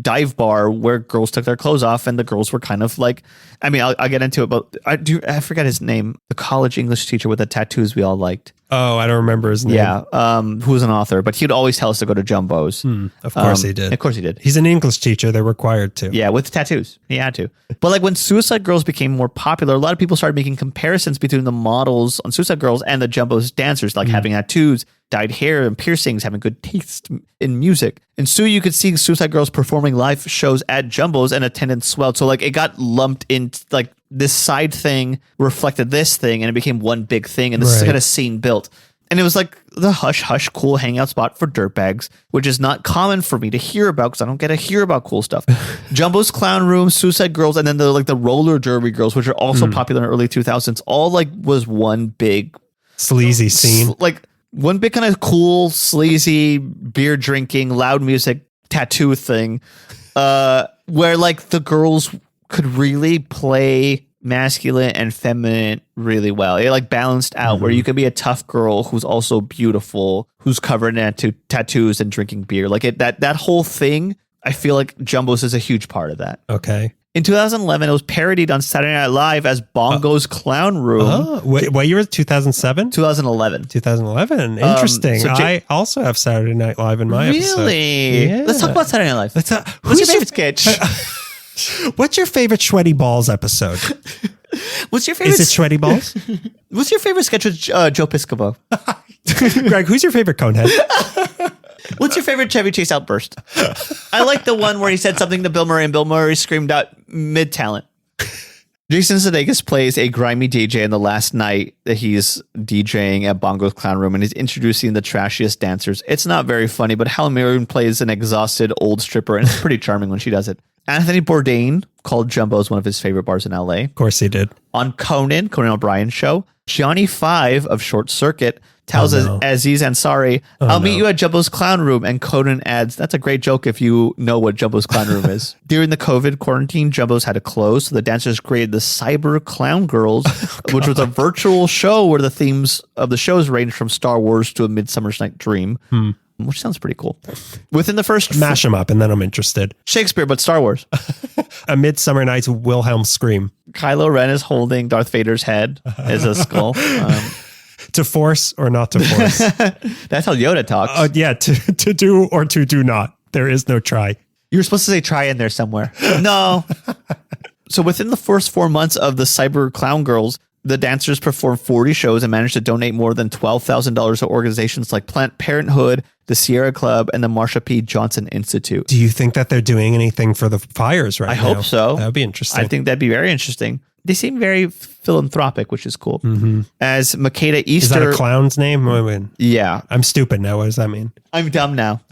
dive bar where girls took their clothes off and the girls were kind of like, I'll get into it, but I forget his name, the college English teacher with the tattoos we all liked. Oh, I don't remember his name. Yeah, who's an author, but he'd always tell us to go to Jumbo's. Of course he did. Of course he did. He's an English teacher. They're required to. Yeah, with tattoos. He had to. But like when Suicide Girls became more popular, a lot of people started making comparisons between the models on Suicide Girls and the Jumbo's dancers, like having tattoos, dyed hair, and piercings, having good taste in music. And so you could see Suicide Girls performing live shows at Jumbo's and attendance swelled. So like it got lumped into like this side thing reflected this thing and it became one big thing. And this kind of scene built. And it was like the hush hush cool hangout spot for dirtbags, which is not common for me to hear about because I don't get to hear about cool stuff. Jumbo's Clown Room, Suicide Girls, and then the roller derby girls, which are also popular in the early 2000s, all like was one big sleazy scene. Like one big kind of cool, sleazy, beer drinking, loud music, tattoo thing, where like the girls could really play masculine and feminine really well. It like balanced out where you could be a tough girl who's also beautiful, who's covered in tattoos and drinking beer. Like that whole thing, I feel like Jumbo's is a huge part of that. Okay. In 2011, it was parodied on Saturday Night Live as Bongo's Clown Room. Oh, what year was it? 2007? 2011. 2011. Interesting. So I also have Saturday Night Live in my episode. Really? Yeah. Let's talk about Saturday Night Live. What's your favorite sketch? What's your favorite Sweaty Balls episode? What's your favorite? Is it Sweaty Balls? What's your favorite sketch with Joe Piscopo? Greg, who's your favorite Conehead? What's your favorite Chevy Chase outburst? I like the one where he said something to Bill Murray and Bill Murray screamed out mid-talent. Jason Sudeikis plays a grimy DJ in the last night that he's DJing at Bongo's Clown Room and he's introducing the trashiest dancers. It's not very funny, but Helen Mirren plays an exhausted old stripper and it's pretty charming when she does it. Anthony Bourdain called Jumbo's one of his favorite bars in LA. Of course he did. On Conan O'Brien's show, Johnny Five of Short Circuit tells Aziz Ansari, I'll meet you at Jumbo's Clown Room. And Conan adds, that's a great joke if you know what Jumbo's Clown Room is. During the COVID quarantine, Jumbo's had to close. So the dancers created the Cyber Clown Girls, which was a virtual show where the themes of the shows ranged from Star Wars to A Midsummer's Night Dream. Which sounds pretty cool. Within the first... Mash them up and then I'm interested. Shakespeare, but Star Wars. A Midsummer Night's Wilhelm Scream. Kylo Ren is holding Darth Vader's head as a skull. To force or not to force. That's how Yoda talks. Yeah, to do or to do not. There is no try. You were supposed to say try in there somewhere. No. So within the first 4 months of the Cyber Clown Girls, the dancers performed 40 shows and managed to donate more than $12,000 to organizations like Planned Parenthood, the Sierra Club, and the Marsha P. Johnson Institute. Do you think that they're doing anything for the fires right now? I hope so. That would be interesting. I think that'd be very interesting. They seem very philanthropic, which is cool. As Makeda Easter... Is that a clown's name? Yeah. I'm stupid now. What does that mean? I'm dumb now.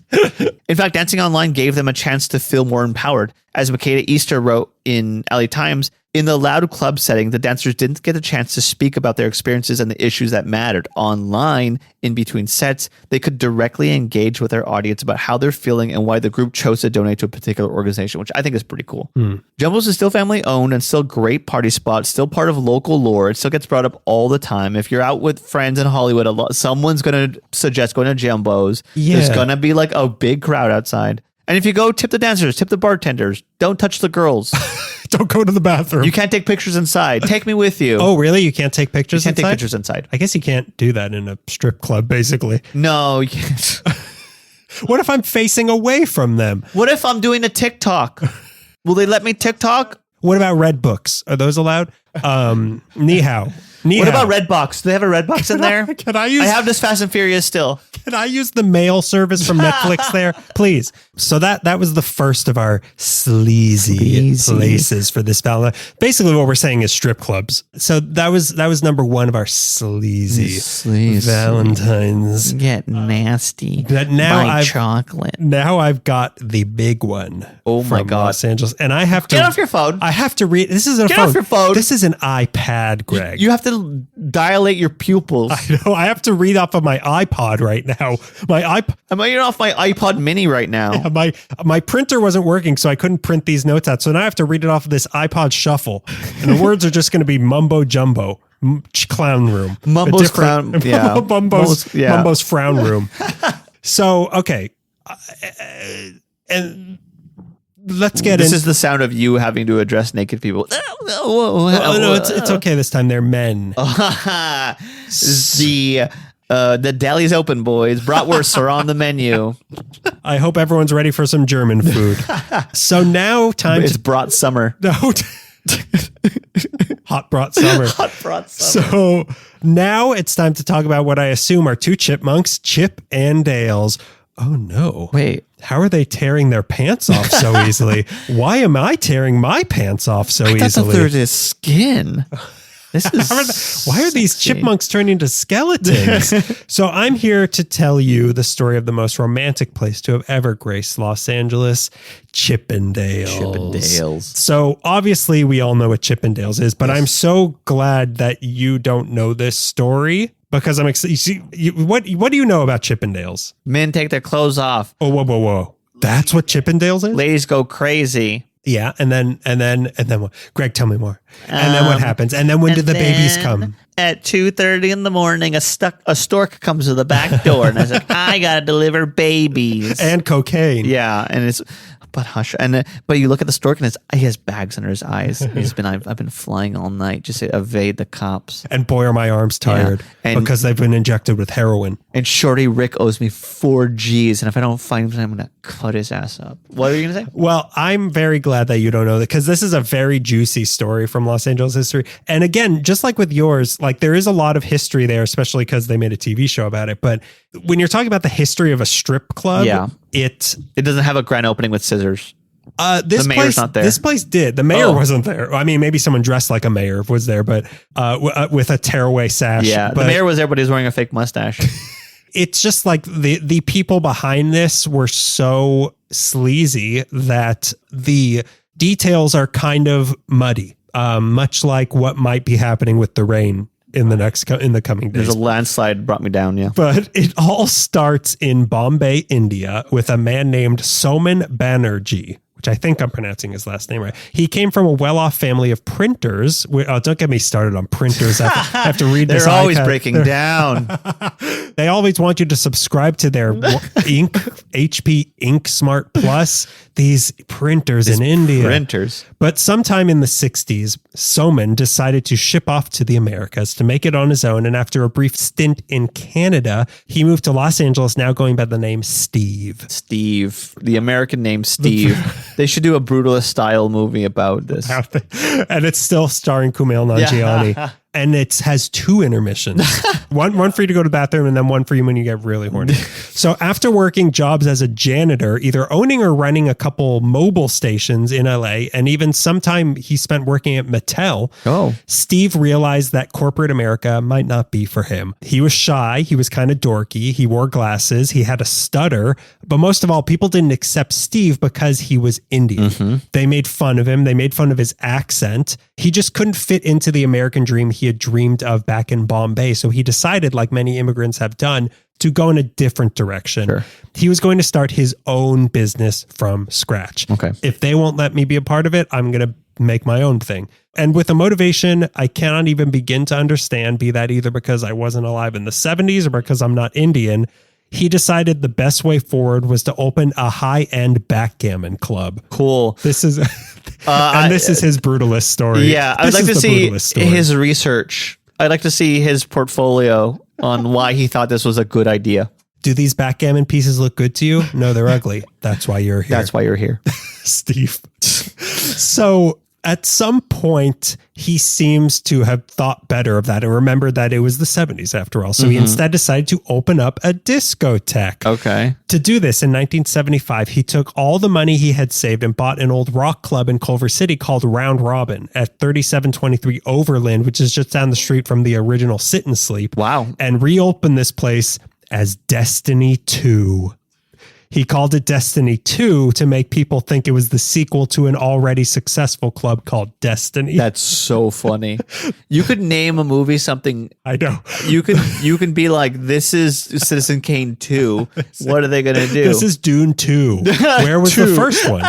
In fact, Dancing Online gave them a chance to feel more empowered. As Makeda Easter wrote in LA Times, in the loud club setting, the dancers didn't get a chance to speak about their experiences and the issues that mattered. Online, in between sets, they could directly engage with their audience about how they're feeling and why the group chose to donate to a particular organization, which I think is pretty cool. Jumbo's is still family owned and still a great party spot, still part of local lore. It still gets brought up all the time. If you're out with friends in Hollywood, someone's going to suggest going to Jumbo's. Yeah. There's going to be like a big crowd outside. And if you go, tip the dancers, tip the bartenders. Don't touch the girls. Don't go to the bathroom. You can't take pictures inside. Take me with you. Oh, really? You can't take pictures You can't inside? take pictures inside. I guess you can't do that in a strip club, basically. No, you can't. What if I'm facing away from them? What if I'm doing a TikTok? Will they let me TikTok? What about red books? Are those allowed? Ni hao. What about Redbox? Do they have a Redbox in there? I have this Fast and Furious still. Can I use the mail service from Netflix there? Please. So that was the first of our sleazy places for this Valentine. Basically what we're saying is strip clubs. So that was number one of our sleazy Valentines. Get nasty. But now chocolate. Now I've got the big one. Oh my God. Los Angeles. And I have to get off your phone. I have to read. This isn't a phone. Get off your phone. This is an iPad, Greg. You have to dilate your pupils. I know. I have to read off of my iPod right now. I'm reading off my iPod mini right now. Yeah, my printer wasn't working, so I couldn't print these notes out. So now I have to read it off of this iPod Shuffle. And the words are just going to be mumbo jumbo. Clown room. Mumbo's clown. Yeah. Mumbo's frown room. So, okay. And let's get in. This is the sound of you having to address naked people. No, it's okay this time. They're men. The The deli's open, boys. Bratwursts are on the menu. I hope everyone's ready for some German food. So now It's brat summer. No. Hot brat summer. Hot brat summer. So now it's time to talk about what I assume are two chipmunks, Chip and Dales. Oh no. Wait. How are they tearing their pants off so easily? Why am I tearing my pants off so I thought easily? they're just skin. This is Why are these chipmunks turning into skeletons? So I'm here to tell you the story of the most romantic place to have ever graced Los Angeles, Chippendales. So obviously we all know what Chippendales is, but I'm so glad that you don't know this story because I'm excited. What do you know about Chippendales? Men take their clothes off. Oh, whoa. That's what Chippendales is? Ladies go crazy. Yeah, and then what? Greg, tell me more. And then what happens? And then when do the babies come? At 2:30 in the morning, a stork comes to the back door, and I was like, I gotta deliver babies And cocaine. Yeah, and it's but hush, and but you look at the stork, and he has bags under his eyes. I've been flying all night just to evade the cops. And boy, are my arms tired because they've been injected with heroin. And Shorty Rick owes me 4 G's, and if I don't find him, I'm gonna cut his ass up. What are you gonna say? Well, I'm very glad that you don't know that because this is a very juicy story from Los Angeles history. And again, just like with yours, like there is a lot of history there, especially because they made a TV show about it. But when you're talking about the history of a strip club, it doesn't have a grand opening with scissors. This the mayor's place, not there. This place did. The mayor wasn't there. I mean, maybe someone dressed like a mayor was there, but with a tearaway sash. Yeah, but the mayor was there, but he was wearing a fake mustache. It's just like the people behind this were so sleazy that the details are kind of muddy, much like what might be happening with the rain in the coming days. There's a landslide brought me down, yeah. But it all starts in Bombay, India, with a man named Soman Banerjee, which I think I'm pronouncing his last name right. He came from a well-off family of printers. Don't get me started on printers. I have to read this. They're always breaking down. They always want you to subscribe to their HP Ink Smart Plus. These printers in India. Printers. But sometime in the 60s, Soman decided to ship off to the Americas to make it on his own. And after a brief stint in Canada, he moved to Los Angeles, now going by the name Steve. Steve. The American name Steve. They should do a Brutalist style movie about this. And it's still starring Kumail Nanjiani. Yeah. And it has 2 intermissions. one for you to go to the bathroom and then one for you when you get really horny. So after working jobs as a janitor, either owning or running a couple mobile stations in LA, and even sometime he spent working at Mattel, Steve realized that corporate America might not be for him. He was shy. He was kind of dorky. He wore glasses. He had a stutter. But most of all, people didn't accept Steve because he was Indian. Mm-hmm. They made fun of him. They made fun of his accent. He just couldn't fit into the American dream he had dreamed of back in Bombay. So he decided, like many immigrants have done, to go in a different direction. Sure. He was going to start his own business from scratch. Okay. If they won't let me be a part of it, I'm going to make my own thing. And with a motivation I cannot even begin to understand, be that either because I wasn't alive in the 70s or because I'm not Indian, he decided the best way forward was to open a high-end backgammon club. Cool. This is this is his brutalist story. Yeah, I would like to see his research. I'd like to see his portfolio on why he thought this was a good idea. Do these backgammon pieces look good to you? No, they're ugly. That's why you're here. That's why you're here. Steve. So at some point, he seems to have thought better of that and remembered that it was the 70s after all. So he instead decided to open up a discotheque. Okay. To do this in 1975, he took all the money he had saved and bought an old rock club in Culver City called Round Robin at 3723 Overland, which is just down the street from the original Sit and Sleep. Wow. And reopened this place as Destiny 2. He called it Destiny 2 to make people think it was the sequel to an already successful club called Destiny. That's so funny. You could name a movie something. I know. You can be like, this is Citizen Kane 2. What are they going to do? This is Dune 2. Where was the first one?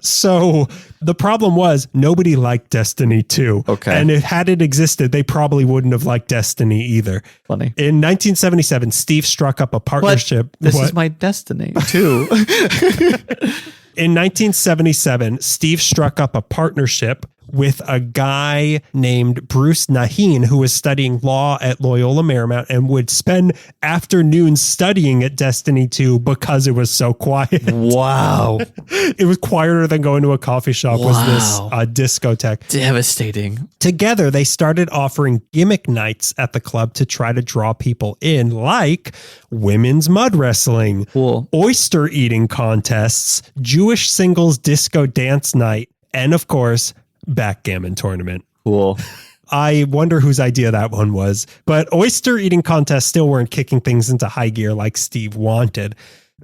So the problem was nobody liked Destiny 2. Okay. And had it existed, they probably wouldn't have liked Destiny either. Funny. In 1977, Steve struck up a partnership. This is my Destiny 2. In 1977, Steve struck up a partnership with a guy named Bruce Naheen, who was studying law at Loyola Marymount and would spend afternoons studying at Destiny 2 because it was so quiet. Wow. It was quieter than going to a coffee shop, was this discotheque. Devastating. Together, they started offering gimmick nights at the club to try to draw people in, like women's mud wrestling, oyster eating contests, Jewish singles disco dance night, and of course, backgammon tournament. Cool. I wonder whose idea that one was, but oyster eating contests still weren't kicking things into high gear like Steve wanted.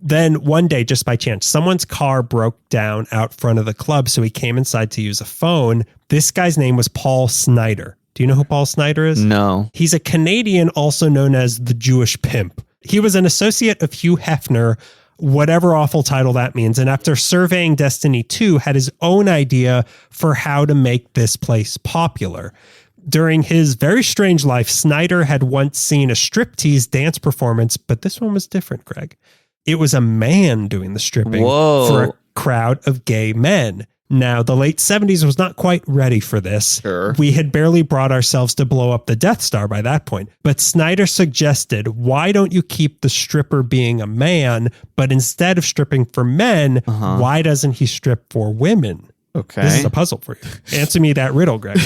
Then one day, just by chance, someone's car broke down out front of the club, so he came inside to use a phone. This guy's name was Paul Snyder. Do you know who Paul Snyder is? No. He's a Canadian, also known as the Jewish Pimp. He was an associate of Hugh Hefner, whatever awful title that means. And after surveying Destiny 2, had his own idea for how to make this place popular. During his very strange life, Snyder had once seen a striptease dance performance, but this one was different, Greg. It was a man doing the stripping for a crowd of gay men. Now, the late 70s was not quite ready for this. Sure. We had barely brought ourselves to blow up the Death Star by that point. But Snyder suggested, why don't you keep the stripper being a man, but instead of stripping for men, why doesn't he strip for women? Okay. This is a puzzle for you. Answer me that riddle, Greg.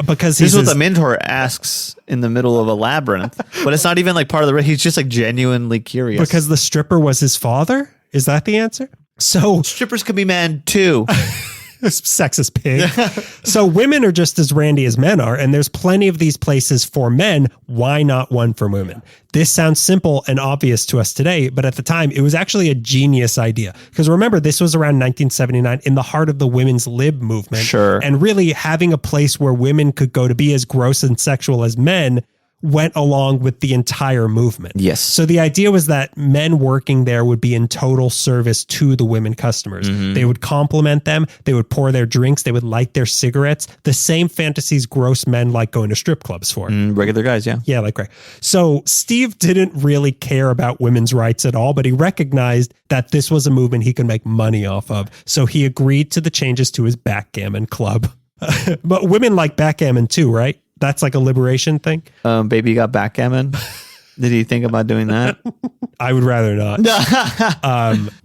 Because this is what the Mentor asks in the middle of a labyrinth. But it's not even like part of the... He's just like genuinely curious. Because the stripper was his father? Is that the answer? So strippers could be men too. Sexist pig. So women are just as randy as men are, and there's plenty of these places for men. Why not one for women? This sounds simple and obvious to us today, but at the time it was actually a genius idea. Because remember, this was around 1979 in the heart of the women's lib movement. Sure. And really having a place where women could go to be as gross and sexual as men went along with the entire movement. Yes. So the idea was that men working there would be in total service to the women customers. They would compliment them. They would pour their drinks. They would light their cigarettes. The same fantasies gross men like going to strip clubs for. Regular guys, yeah. Yeah, like right. So Steve didn't really care about women's rights at all, but he recognized that this was a movement he could make money off of. So he agreed to the changes to his backgammon club. But women like backgammon too, right? That's like a liberation thing. Baby got backgammon. Did he think about doing that? I would rather not.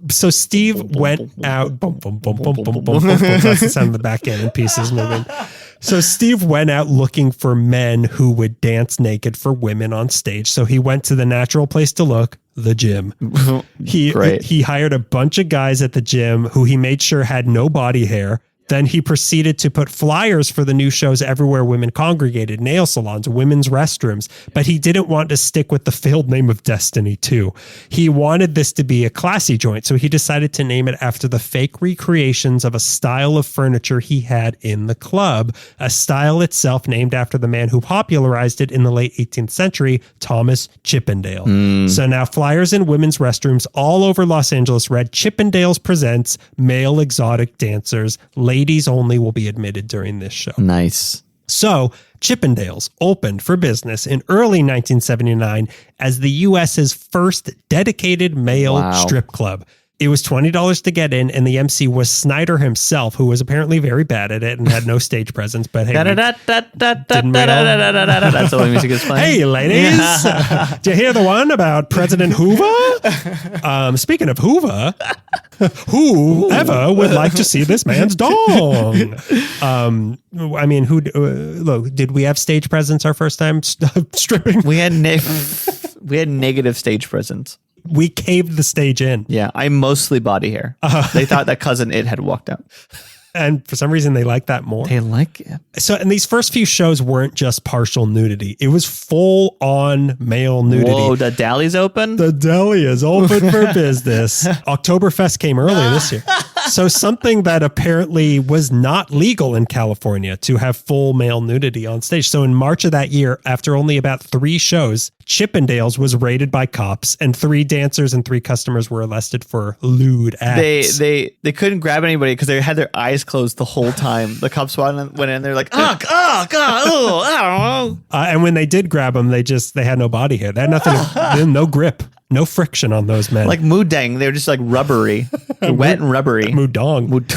So Steve went out. Boom, boom, boom, boom, boom, boom, boom. That's the sound of the backgammon pieces moving. So Steve went out looking for men who would dance naked for women on stage. So he went to the natural place to look, the gym. He hired a bunch of guys at the gym who he made sure had no body hair. Then he proceeded to put flyers for the new shows everywhere women congregated, nail salons, women's restrooms, but he didn't want to stick with the failed name of Destiny 2. He wanted this to be a classy joint, so he decided to name it after the fake recreations of a style of furniture he had in the club, a style itself named after the man who popularized it in the late 18th century, Thomas Chippendale. So now flyers in women's restrooms all over Los Angeles read, Chippendales presents male exotic dancers. Ladies only will be admitted during this show. Nice. So Chippendales opened for business in early 1979 as the U.S.'s first dedicated male strip club. It was $20 to get in, and the MC was Snyder himself, who was apparently very bad at it and had no stage presence. But hey, that's the way music is playing. Hey, ladies, did you hear the one about President Hoover? Speaking of Hoover, whoever would like to see this man's dong? I mean, look, did we have stage presence our first time stripping? We had negative stage presence. We caved the stage in. Yeah, I'm mostly body hair. They thought that Cousin It had walked out. And for some reason, they like that more. They like it. So, and these first few shows weren't just partial nudity. It was full on male nudity. Whoa, the deli's open? The deli is open for business. Oktoberfest came early this year. So something that apparently was not legal in California to have full male nudity on stage. So in March of that year, after only about 3 shows, Chippendales was raided by cops and 3 dancers and 3 customers were arrested for lewd acts. They couldn't grab anybody because they had their eyes closed the whole time. The cops went in, they're like, oh God, oh, I don't know. And when they did grab them, they had no body hair. They had nothing, no grip, no friction on those men. Like Moodang, they were just like rubbery, wet and rubbery. Mudong.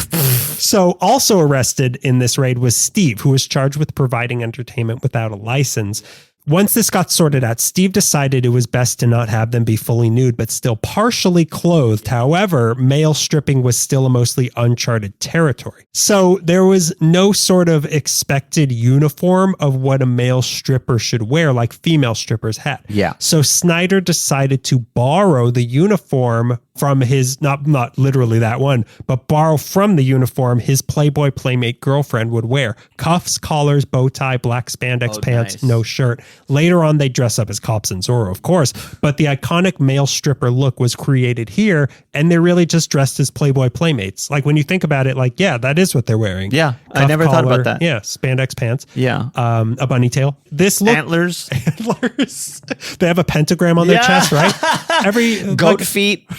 So also arrested in this raid was Steve, who was charged with providing entertainment without a license. Once this got sorted out, Steve decided it was best to not have them be fully nude, but still partially clothed. However, male stripping was still a mostly uncharted territory. So there was no sort of expected uniform of what a male stripper should wear, like female strippers had. Yeah. So Snyder decided to borrow the uniform from his, not literally that one, but borrow from the uniform his Playboy Playmate girlfriend would wear. Cuffs, collars, bow tie, black spandex pants, nice. no shirt. Later on, they dress up as cops and Zorro, of course, but the iconic male stripper look was created here, and they're really just dressed as Playboy Playmates. Like, when you think about it, like, yeah, that is what they're wearing. Yeah, I Cuff, never thought about that. Yeah, spandex pants. Yeah. A bunny tail. This look... Antlers. They have a pentagram on their chest, right? Every Goat feet.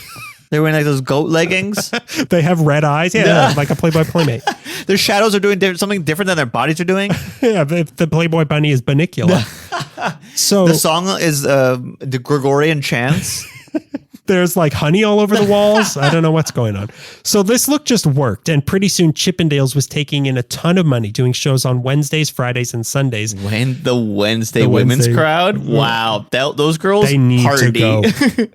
They're wearing like those goat leggings. They have red eyes. Yeah, like a Playboy Playmate. Their shadows are doing something different than their bodies are doing. Yeah, the Playboy bunny is Bunnicula. So the song is the Gregorian chants. There's like honey all over the walls. I don't know what's going on. So this look just worked. And pretty soon Chippendales was taking in a ton of money doing shows on Wednesdays, Fridays, and Sundays. When the Wednesday women's crowd? Wow. Those girls they need party. to go.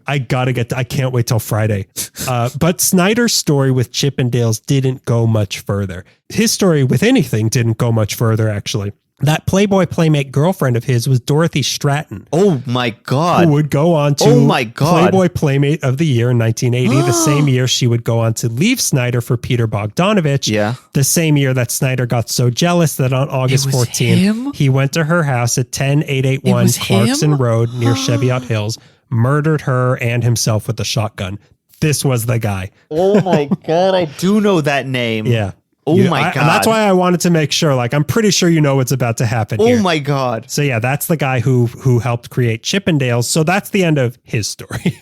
I can't wait till Friday. But Snyder's story with Chippendales didn't go much further. His story with anything didn't go much further, actually. That Playboy Playmate girlfriend of his was Dorothy Stratton. Oh my God. Who would go on to Playboy Playmate of the Year in 1980. The same year she would go on to leave Snyder for Peter Bogdanovich. Yeah. The same year that Snyder got so jealous that on August 14th, he went to her house at 10881 Clarkson Road near Cheviot Hills, murdered her and himself with a shotgun. This was the guy. Oh my God. I do know that name. Yeah. Oh my God. And that's why I wanted to make sure, like, I'm pretty sure you know what's about to happen here. Oh my God. So yeah, that's the guy who helped create Chippendales. So that's the end of his story.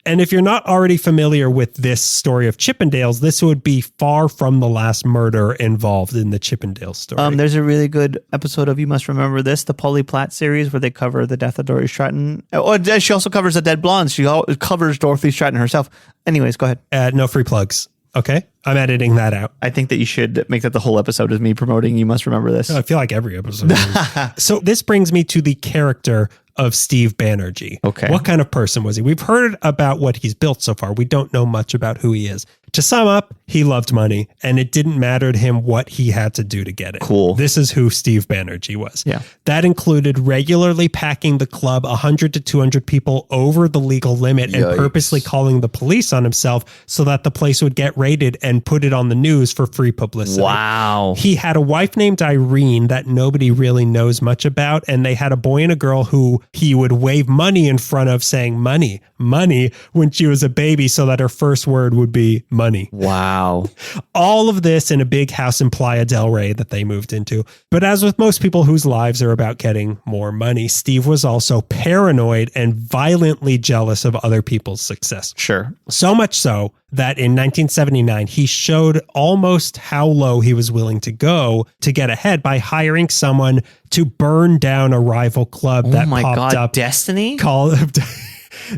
And if you're not already familiar with this story of Chippendales, this would be far from the last murder involved in the Chippendales story. There's a really good episode of You Must Remember This, the Polly Platt series, where they cover the death of Dorothy Stratton. Oh, she also covers the Dead Blondes. She covers Dorothy Stratton herself. Anyways, go ahead. No free plugs. Okay. I'm editing that out. I think that you should make that the whole episode is me promoting You Must Remember This. I feel like every episode is. So this brings me to the character of Steve Banerjee. Okay. What kind of person was he? We've heard about what he's built so far. We don't know much about who he is. To sum up, he loved money, and it didn't matter to him what he had to do to get it. Cool. This is who Steve Banerjee was. Yeah. That included regularly packing the club 100 to 200 people over the legal limit and purposely calling the police on himself so that the place would get raided and put it on the news for free publicity. Wow. He had a wife named Irene that nobody really knows much about, and they had a boy and a girl who he would wave money in front of, saying money, money, when she was a baby, so that her first word would be money. Wow. All of this in a big house in Playa del Rey that they moved into. But as with most people whose lives are about getting more money, Steve was also paranoid and violently jealous of other people's success. Sure. So much so that in 1979, he showed almost how low he was willing to go to get ahead by hiring someone to burn down a rival club that popped up. Destiny?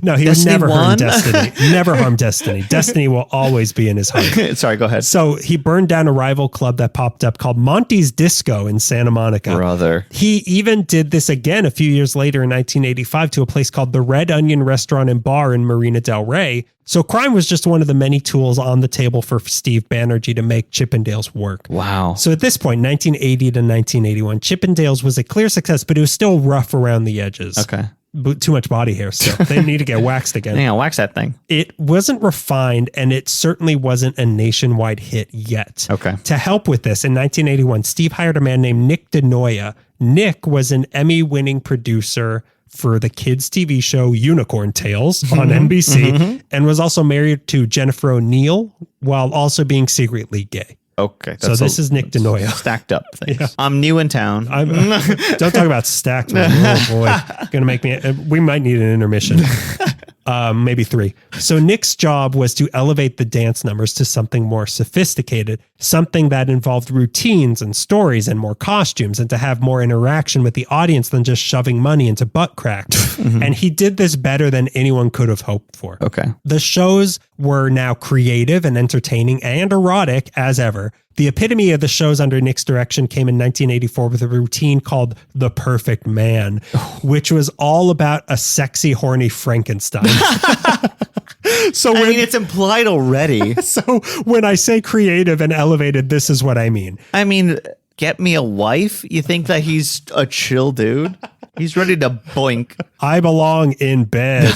No, he would never harm Destiny. Never harm Destiny. Destiny will always be in his heart. Sorry, go ahead. So he burned down a rival club that popped up called Monty's Disco in Santa Monica. Brother. He even did this again a few years later in 1985 to a place called the Red Onion Restaurant and Bar in Marina del Rey. So crime was just one of the many tools on the table for Steve Banerjee to make Chippendales work. Wow. So at this point, 1980 to 1981, Chippendales was a clear success, but it was still rough around the edges. Okay. Too much body hair still. They need to get waxed again. Yeah, wax that thing. It wasn't refined, and it certainly wasn't a nationwide hit yet. Okay. To help with this, in 1981, Steve hired a man named Nick DeNoia. Nick was an Emmy-winning producer for the kids' TV show Unicorn Tales on NBC, and was also married to Jennifer O'Neill while also being secretly gay. Okay. So this is Nick DeNoia. Stacked up things. Yeah. I'm new in town. Don't talk about stacked. Man. Oh boy. Gonna make me, we might need an intermission. Maybe 3. So Nick's job was to elevate the dance numbers to something more sophisticated, something that involved routines and stories and more costumes, and to have more interaction with the audience than just shoving money into butt cracks. And he did this better than anyone could have hoped for. Okay. The shows were now creative and entertaining and erotic as ever. The epitome of the shows under Nick's direction came in 1984 with a routine called The Perfect Man, which was all about a sexy, horny Frankenstein. So I mean, it's implied already. So when I say creative and elevated, this is what I mean. I mean, get me a wife? You think that he's a chill dude? He's ready to boink. I belong in bed.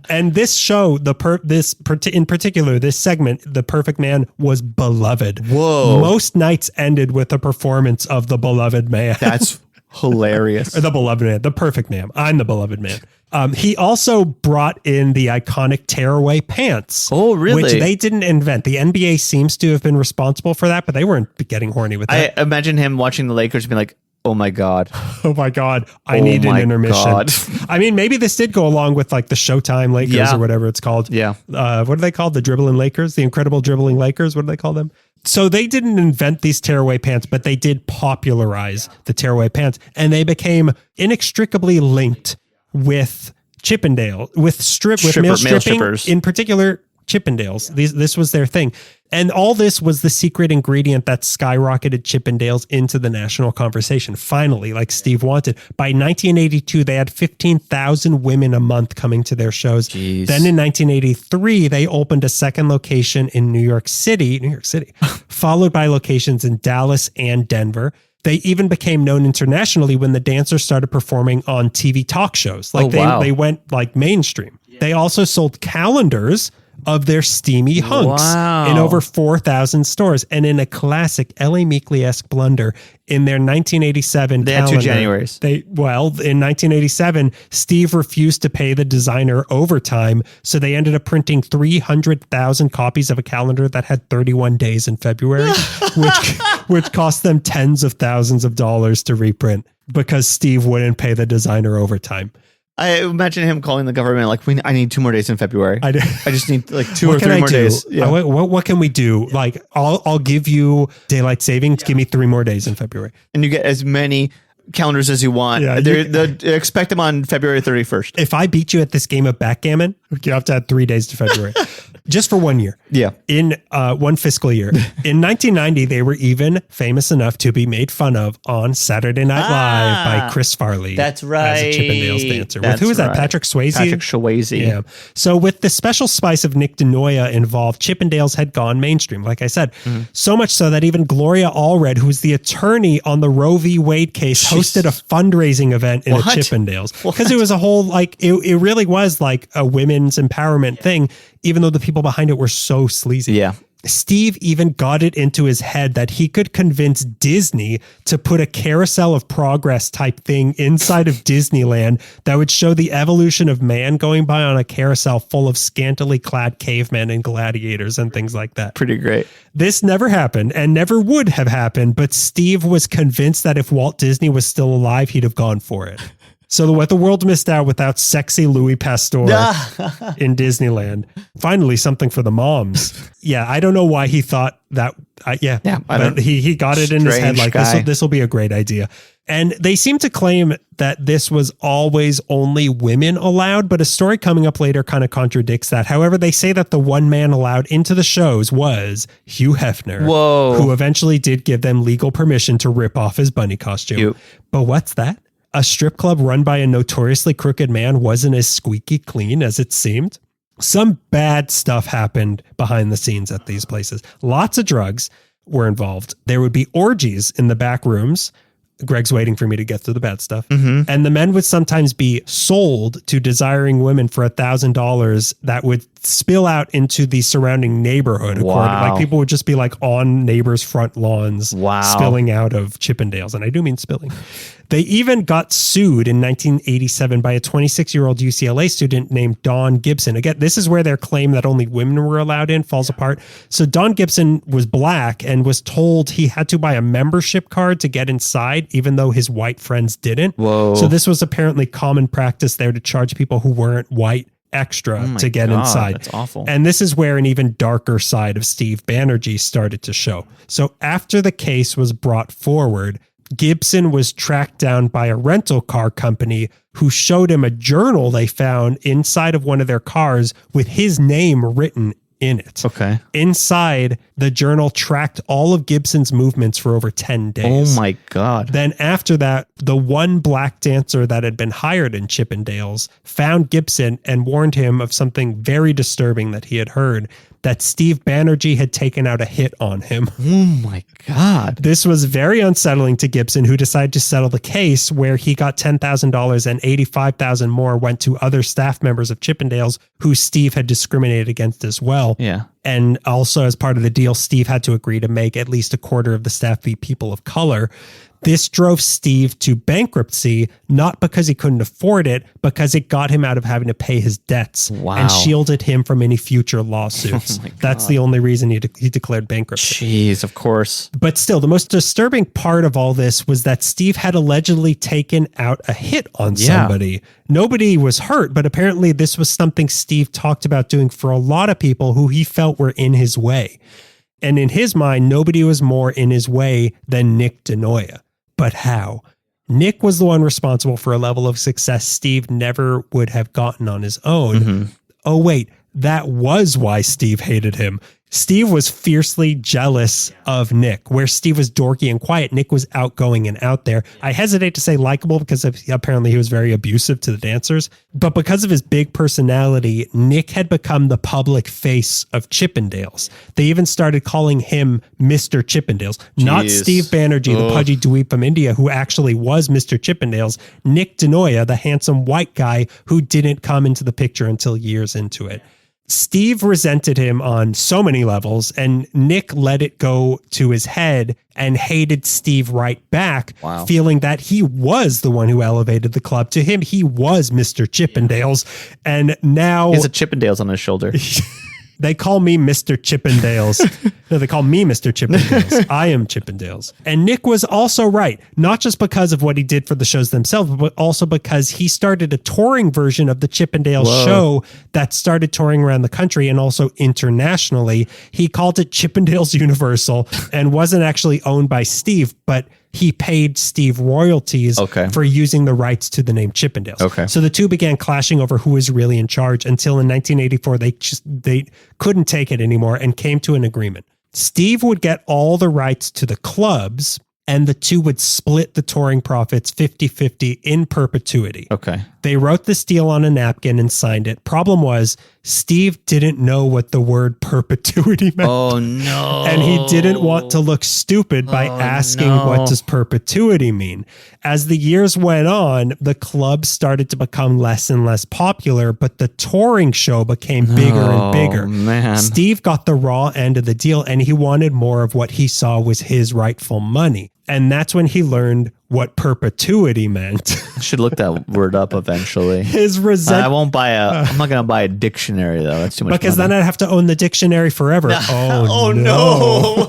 And this show, in particular, this segment, The Perfect Man, was beloved. Whoa. Most nights ended with a performance of The Beloved Man. That's hilarious. Or The Beloved Man, The Perfect Man. I'm the Beloved Man. He also brought in the iconic tearaway pants. Oh, really? Which they didn't invent. The NBA seems to have been responsible for that, but they weren't getting horny with that. I imagine him watching the Lakers being like, oh my God. Oh my God. I need an intermission. God. I mean, maybe this did go along with like the Showtime Lakers or whatever it's called. Yeah. What are they called? The Dribbling Lakers? The Incredible Dribbling Lakers? What do they call them? So they didn't invent these tearaway pants, but they did popularize the tearaway pants, and they became inextricably linked with Chippendale, with male stripping, strippers. in particular Chippendales. This was their thing. And all this was the secret ingredient that skyrocketed Chippendales into the national conversation. Finally, like Steve wanted. By 1982, they had 15,000 women a month coming to their shows. Jeez. Then in 1983, they opened a second location in New York City, followed by locations in Dallas and Denver. They even became known internationally when the dancers started performing on TV talk shows. Like they went like mainstream. Yeah. They also sold calendars of their steamy hunks in over 4,000 stores. And in a classic L.A. Meekley-esque blunder, in their 1987 they calendar, had 2 Januaries. In 1987, Steve refused to pay the designer overtime, so they ended up printing 300,000 copies of a calendar that had 31 days in February, which cost them tens of thousands of dollars to reprint because Steve wouldn't pay the designer overtime. I imagine him calling the government like, I need 2 more days in February. I just need like 2 or 3 more days. Yeah. What can we do? Like, I'll give you daylight savings. Give me 3 more days in February. And you get as many calendars as you want. Yeah, they expect them on February 31st. If I beat you at this game of backgammon, you have to add 3 days to February. Just for 1 year. Yeah. In 1 fiscal year. In 1990, they were even famous enough to be made fun of on Saturday Night Live by Chris Farley. That's right. As a Chippendales dancer. With who was that? Patrick Swayze? Patrick Swayze. Yeah. So with the special spice of Nick DeNoia involved, Chippendales had gone mainstream, like I said. So much so that even Gloria Allred, who's the attorney on the Roe v. Wade case, hosted a fundraising event in a Chippendales. Because it was a whole, like, it really was like a women's empowerment thing, even though the people behind it were so sleazy. Yeah. Steve even got it into his head that he could convince Disney to put a carousel of progress type thing inside of Disneyland that would show the evolution of man going by on a carousel full of scantily clad cavemen and gladiators and things like that. Pretty great. This never happened and never would have happened, but Steve was convinced that if Walt Disney was still alive, he'd have gone for it. So what the world missed out without sexy Louis Pasteur in Disneyland. Finally, something for the moms. Yeah, I don't know why he thought that. But he got it in his head like this will be a great idea. And they seem to claim that this was always only women allowed, but a story coming up later kind of contradicts that. However, they say that the one man allowed into the shows was Hugh Hefner, who eventually did give them legal permission to rip off his bunny costume. But what's that? A strip club run by a notoriously crooked man wasn't as squeaky clean as it seemed. Some bad stuff happened behind the scenes at these places. Lots of drugs were involved. There would be orgies in the back rooms. Greg's waiting for me to get through the bad stuff. And the men would sometimes be sold to desiring women for $1,000 that would spill out into the surrounding neighborhood. Like people would just be like on neighbors' front lawns, spilling out of Chippendales. And I do mean spilling. They even got sued in 1987 by a 26-year-old UCLA student named Don Gibson. Again, this is where their claim that only women were allowed in falls apart. So Don Gibson was black and was told he had to buy a membership card to get inside, even though his white friends didn't. So this was apparently common practice there to charge people who weren't white extra to get inside. That's awful. And this is where an even darker side of Steve Banerjee started to show. So after the case was brought forward, Gibson was tracked down by a rental car company who showed him a journal they found inside of one of their cars with his name written in it. Okay. Inside, the journal tracked all of Gibson's movements for over 10 days. Oh my God. Then after that, the one black dancer that had been hired in Chippendales found Gibson and warned him of something very disturbing that he had heard, that Steve Banerjee had taken out a hit on him. Oh my God. This was very unsettling to Gibson, who decided to settle the case, where he got $10,000 and $85,000 more went to other staff members of Chippendales who Steve had discriminated against as well. Yeah. And also, as part of the deal, Steve had to agree to make at least a quarter of the staff be people of color. This drove Steve to bankruptcy, not because he couldn't afford it, because it got him out of having to pay his debts and shielded him from any future lawsuits. That's the only reason he declared bankruptcy. Jeez, of course. But still, the most disturbing part of all this was that Steve had allegedly taken out a hit on somebody. Nobody was hurt, but apparently this was something Steve talked about doing for a lot of people who he felt were in his way. And in his mind, nobody was more in his way than Nick DeNoia. But how? Nick was the one responsible for a level of success Steve never would have gotten on his own. Mm-hmm. Oh, wait, that was why Steve hated him. Steve was fiercely jealous of Nick. Where Steve was dorky and quiet, Nick was outgoing and out there. I hesitate to say likable because apparently he was very abusive to the dancers. But because of his big personality, Nick had become the public face of Chippendales. They even started calling him Mr. Chippendales. Jeez. Not Steve Banerjee, the pudgy dweeb from India, who actually was Mr. Chippendales. Nick DeNoia, the handsome white guy who didn't come into the picture until years into it. Steve resented him on so many levels, and Nick let it go to his head and hated Steve right back, feeling that he was the one who elevated the club. To him, he was Mr. Chippendales, and now... He has a Chippendales on his shoulder. They call me Mr. Chippendales. No, they call me Mr. Chippendales. I am Chippendales. And Nick was also right, not just because of what he did for the shows themselves, but also because he started a touring version of the Chippendales show that started touring around the country and also internationally. He called it Chippendales Universal and wasn't actually owned by Steve, but he paid Steve royalties for using the rights to the name Chippendales. Okay. So the two began clashing over who was really in charge until in 1984, they couldn't take it anymore and came to an agreement. Steve would get all the rights to the clubs, and the two would split the touring profits 50-50 in perpetuity. Okay. They wrote this deal on a napkin and signed it. Problem was, Steve didn't know what the word perpetuity meant. Oh, no. And he didn't want to look stupid by asking, what does perpetuity mean? As the years went on, the club started to become less and less popular, but the touring show became bigger and bigger. Man. Steve got the raw end of the deal, and he wanted more of what he saw was his rightful money. And that's when he learned what perpetuity meant. I should look that word up eventually. His resentment. I'm not going to buy a dictionary though. That's too much because money. Then I'd have to own the dictionary forever. Oh no.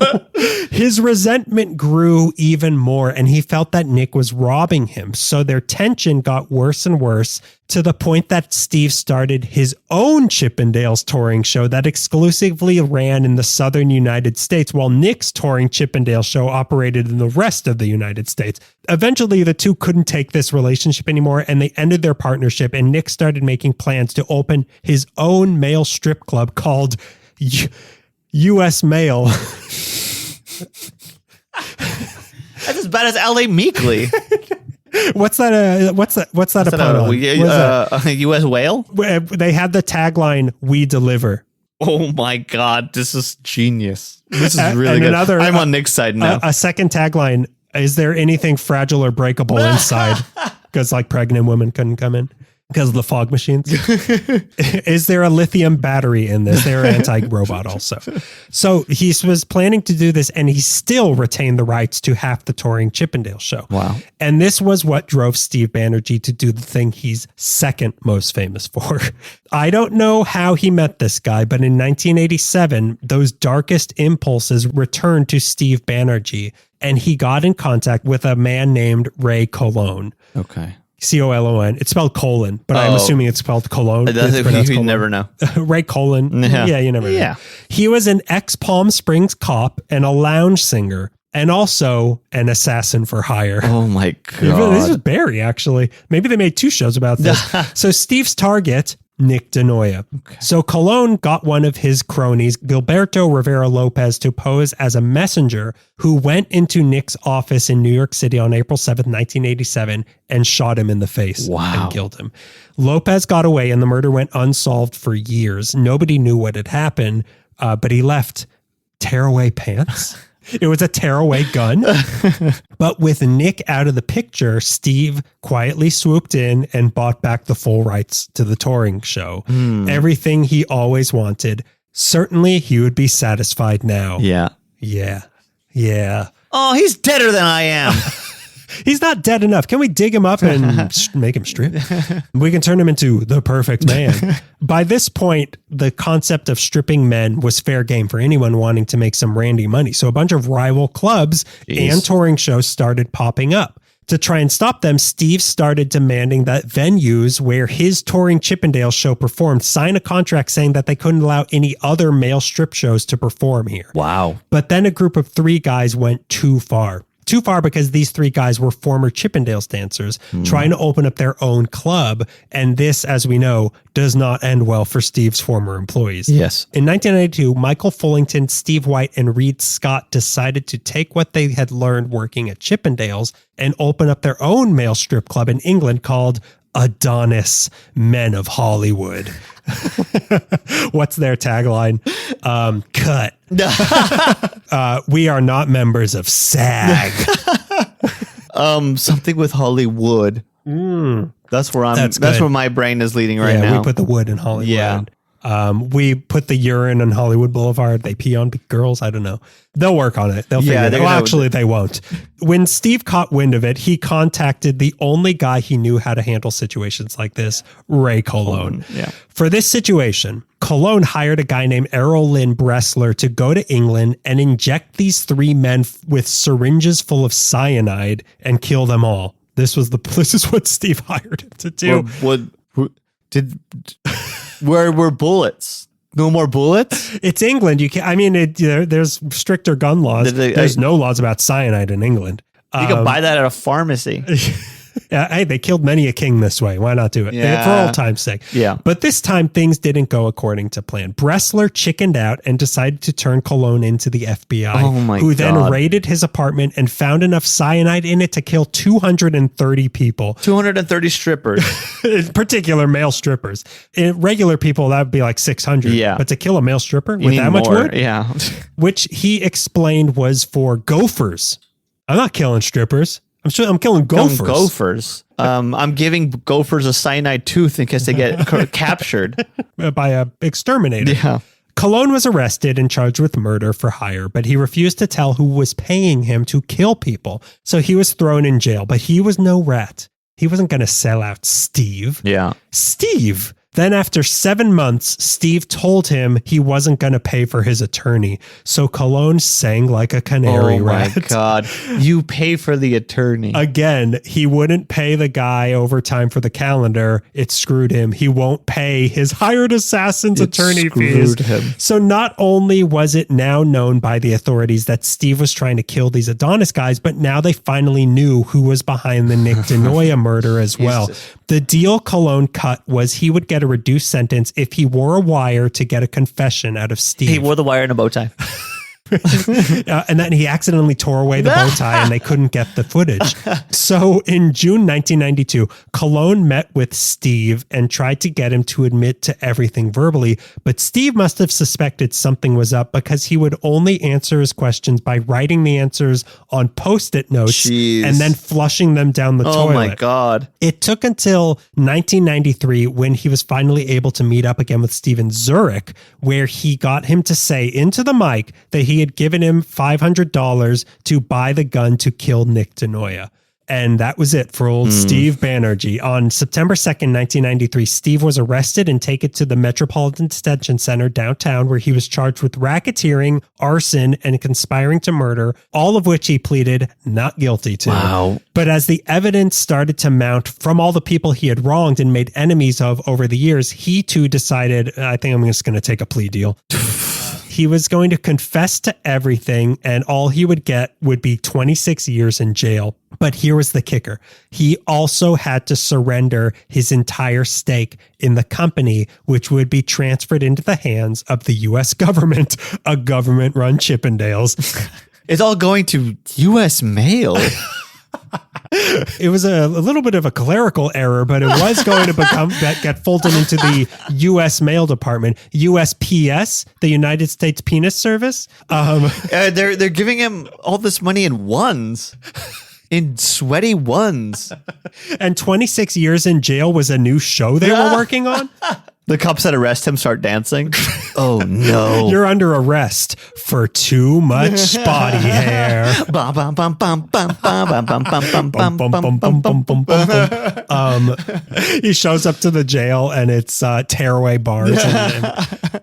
His resentment grew even more, and he felt that Nick was robbing him. So their tension got worse and worse to the point that Steve started his own Chippendales touring show that exclusively ran in the southern United States, while Nick's touring Chippendale show operated in the rest of the United States. Eventually, the two couldn't take this relationship anymore, and they ended their partnership, and Nick started making plans to open his own male strip club called U.S. Male. That's as bad as L.A. Meekley. What's that? What's that about? U.S. whale? They had the tagline, "We deliver." Oh my God, this is genius. This is really good. I'm on Nick's side now. A second tagline, "Is there anything fragile or breakable inside?" Because like pregnant women couldn't come in because of the fog machines. Is there a lithium battery in this? They're anti-robot also. So he was planning to do this, and he still retained the rights to half the touring Chippendale show. Wow. And this was what drove Steve Banerjee to do the thing he's second most famous for. I don't know how he met this guy, but in 1987, those darkest impulses returned to Steve Banerjee, and he got in contact with a man named Ray Colon. Okay. Colon. It's spelled colon, but I'm assuming it's spelled cologne. You never know. Ray Colon. Yeah, you never know. Yeah. He was an ex-Palm Springs cop and a lounge singer, and also an assassin for hire. Oh my This God. is Barry, actually. Maybe they made 2 shows about this. So Steve's target, Nick DeNoia. Okay. So Colon got one of his cronies, Gilberto Rivera Lopez, to pose as a messenger who went into Nick's office in New York City on April 7th, 1987, and shot him in the face and killed him. Lopez got away and the murder went unsolved for years. Nobody knew what had happened, but he left tearaway pants. It was a tearaway gun. But with Nick out of the picture, Steve quietly swooped in and bought back the full rights to the touring show. Everything he always wanted. Certainly he would be satisfied now. Yeah. Yeah. Oh, he's deader than I am. He's not dead enough. Can we dig him up and make him strip? We can turn him into the perfect man. By this point, the concept of stripping men was fair game for anyone wanting to make some randy money. So a bunch of rival clubs and touring shows started popping up. To try and stop them, Steve started demanding that venues where his touring Chippendale show performed sign a contract saying that they couldn't allow any other male strip shows to perform here. Wow. But then a group of 3 guys went too far. Too far because these 3 guys were former Chippendales dancers trying to open up their own club. And this, as we know, does not end well for Steve's former employees. Yes. In 1992, Michael Fullington, Steve White, and Reed Scott decided to take what they had learned working at Chippendales and open up their own male strip club in England called Adonis Men of Hollywood. What's their tagline? Cut. We are not members of SAG. Something with Hollywood. That's where my brain is leading right now. We put the wood in Hollywood. Yeah. We put the urine on Hollywood Boulevard. They pee on girls. I don't know. They'll work on it. They'll figure it out. Well, actually, they won't. When Steve caught wind of it, he contacted the only guy he knew how to handle situations like this, Ray Colon. Yeah. For this situation, Colon hired a guy named Errol Lynn Bressler to go to England and inject these 3 men with syringes full of cyanide and kill them all. This is what Steve hired him to do. Where were bullets? No more bullets? It's England. You can. I mean, there's stricter gun laws. There's no laws about cyanide in England. You can buy that at a pharmacy. Hey, they killed many a king this way. Why not do it? Yeah. For old time's sake. Yeah. But this time, things didn't go according to plan. Bressler chickened out and decided to turn Colon into the FBI, who then raided his apartment and found enough cyanide in it to kill 230 people. 230 strippers. In particular, male strippers. Regular people, that would be like 600. Yeah. But to kill a male stripper with that much wood? Yeah. Which he explained was for gophers. I'm not killing strippers. I'm killing gophers. I'm giving gophers a cyanide tooth in case they get captured by a exterminator. Yeah. Colon was arrested and charged with murder for hire, but he refused to tell who was paying him to kill people. So he was thrown in jail, but he was no rat. He wasn't going to sell out Steve. Yeah. Steve. Then after 7 months, Steve told him he wasn't going to pay for his attorney. So Colon sang like a canary rat. Oh my God. You pay for the attorney. Again, he wouldn't pay the guy overtime for the calendar. It screwed him. He won't pay his hired assassin's attorney fees. Him. So not only was it now known by the authorities that Steve was trying to kill these Adonis guys, but now they finally knew who was behind the Nick DeNoia murder as well. The deal Colon cut was he would get a reduced sentence if he wore a wire to get a confession out of Steve. He wore the wire in a bow tie. And then he accidentally tore away the bow tie and they couldn't get the footage. So in June 1992, Colon met with Steve and tried to get him to admit to everything verbally. But Steve must have suspected something was up because he would only answer his questions by writing the answers on Post-it notes and then flushing them down the toilet. Oh my God. It took until 1993 when he was finally able to meet up again with Steve in Zurich, where he got him to say into the mic that he had given him $500 to buy the gun to kill Nick DeNoia. And that was it for old Steve Banerjee. On September 2nd, 1993, Steve was arrested and taken to the Metropolitan Detention Center downtown, where he was charged with racketeering, arson, and conspiring to murder, all of which he pleaded not guilty to. Wow. But as the evidence started to mount from all the people he had wronged and made enemies of over the years, he too decided, I think I'm just going to take a plea deal. He was going to confess to everything, and all he would get would be 26 years in jail. But here was the kicker. He also had to surrender his entire stake in the company, which would be transferred into the hands of the U.S. government, a government-run Chippendales. It's all going to U.S. mail. It was a little bit of a clerical error, but it was going to get folded into the U.S. Mail Department, USPS, the United States Penis Service. They're giving him all this money in ones, in sweaty ones. And 26 years in jail was a new show they were working on. The cops that arrest him start dancing. Oh no! You're under arrest for too much body hair. He shows up to the jail and it's tearaway bars.